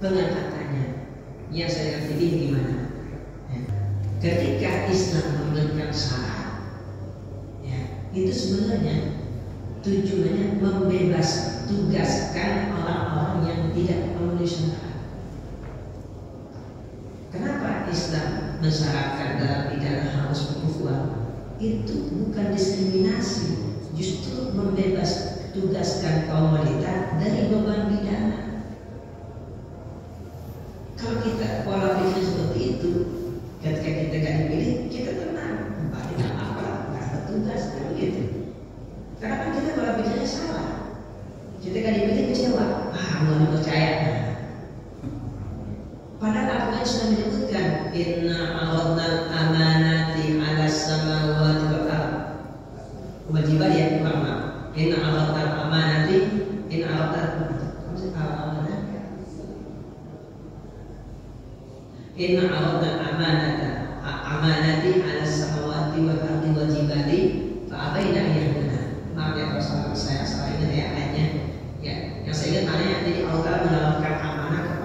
pengangkatannya. Yang saya akan pilih gimana? Ya. Ketika Islam memberikan syarat, ya, itu sebenarnya tujuannya membebas tugaskan orang-orang yang tidak memenuhi syarat. Kenapa Islam mensyaratkan dalam pidana harus berukhuwah? Itu bukan diskriminasi, justru membebas tugaskan kaum wanita dari beban pidana. Kalau kita pola pikir seperti itu, ketika kita gak dipilih, kita tenang, tidak apa, nggak ada tugas, kan gitu. Karena kan kita pola pikirnya salah. Ketika dipilih kecewa, mau dipercaya. Padahal Al-Quran sudah menyebutkan inna aradna amanati ala samawati wal ardh. Kewajiban ya ulama. Inna aradna amanati Inna aradna amanati ala samawati wal ardh wal jibali fa abaina ayyahuna. Maaf ya kalau saya salah ingat ya ayatnya. Ya, yang saya ingat ayatnya jadi Allah mendalamkan amanah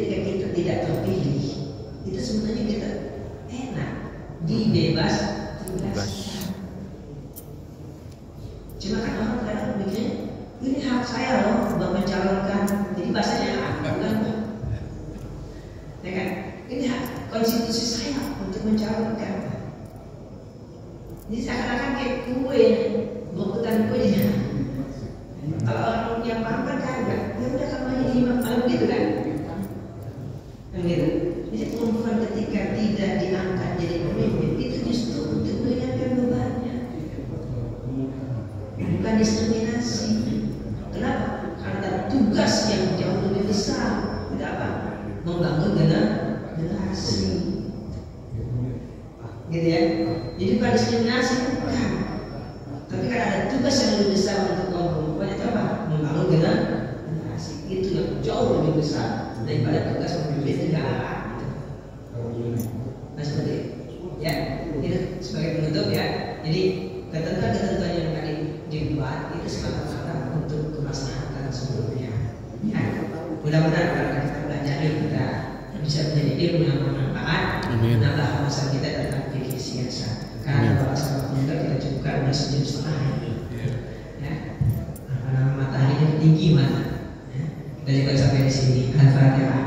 ketika kita tidak terpilih, itu sebenarnya kita enak, dibebas tugaskan. Cuma kan orang kadang mikirnya, ini hak saya loh buat mencalonkan. Jadi bahasanya hak, bukan? Ya kan? Ini hak konstitusi saya untuk mencalonkan. Ini seakan-akan kayak kue, bukutan kue. Kalau orang yang paham kan kagak, ya udah kamu aja kalau begitu kan? Kan gitu. Jadi perempuan ketika tidak diangkat jadi pemimpin itu justru untuk meringankan bebannya, bukan diskriminasi. Kenapa? Karena tugas yang jauh lebih besar. Tidak apa? Membangun generasi. Gitu ya. Jadi bukan diskriminasi, bukan. Tapi kan ada tugas yang lebih besar untuk kaum perempuan itu apa? Membangun generasi. Itu yang jauh lebih besar daripada tugas memimpin negara. Nah seperti itu. Ya, itu sebagai penutup ya. Jadi ketentuan-ketentuan yang tadi dibuat itu semata-mata untuk kemaslahatan seluruhnya. Ya, mudah-mudahan kalau kita belajar kita bisa menjadi ilmu yang bermanfaat, menambah wawasan kita tentang fikih siasa. Karena bahasa waktu kita cukupkan udah sejam setengah. Ya, karena mataharinya tinggi mana. Ya. Kita juga sampai di sini. Al-Fatihah.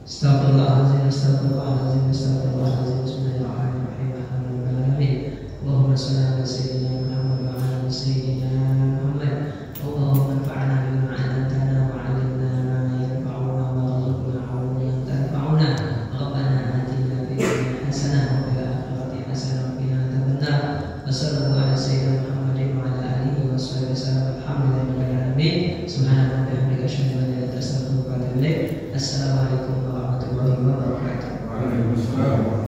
Astagfirullahaladzim, astagfirullahaladzim, astagfirullahaladzim. Bismillahirrahmanirrahim. Alhamdulillahirrahmanirrahim. Allahumma shalli ala sayyidina Muhammad wa ala sayyidina Muhammad. Allahumma anfa'na bima 'allamtana wa 'allimna ma yanfa'una wa rzuqna 'ilman tanfa'una. Rabbana atina fid dunya hasanah wa fil akhirati hasanah wa qina adzabannar. Wa sallallahu ala sayyidina Muhammadin wa ala alihi wa sahbihi wasallam. Alhamdulillahirabbil alamin. Subhanaka wa bihamdika asyhadu an la ilaha illa anta astaghfiruka wa atubu ilaik. Assalamualaikum warahmatullahi wabarakatuh. Waalaikumsalam.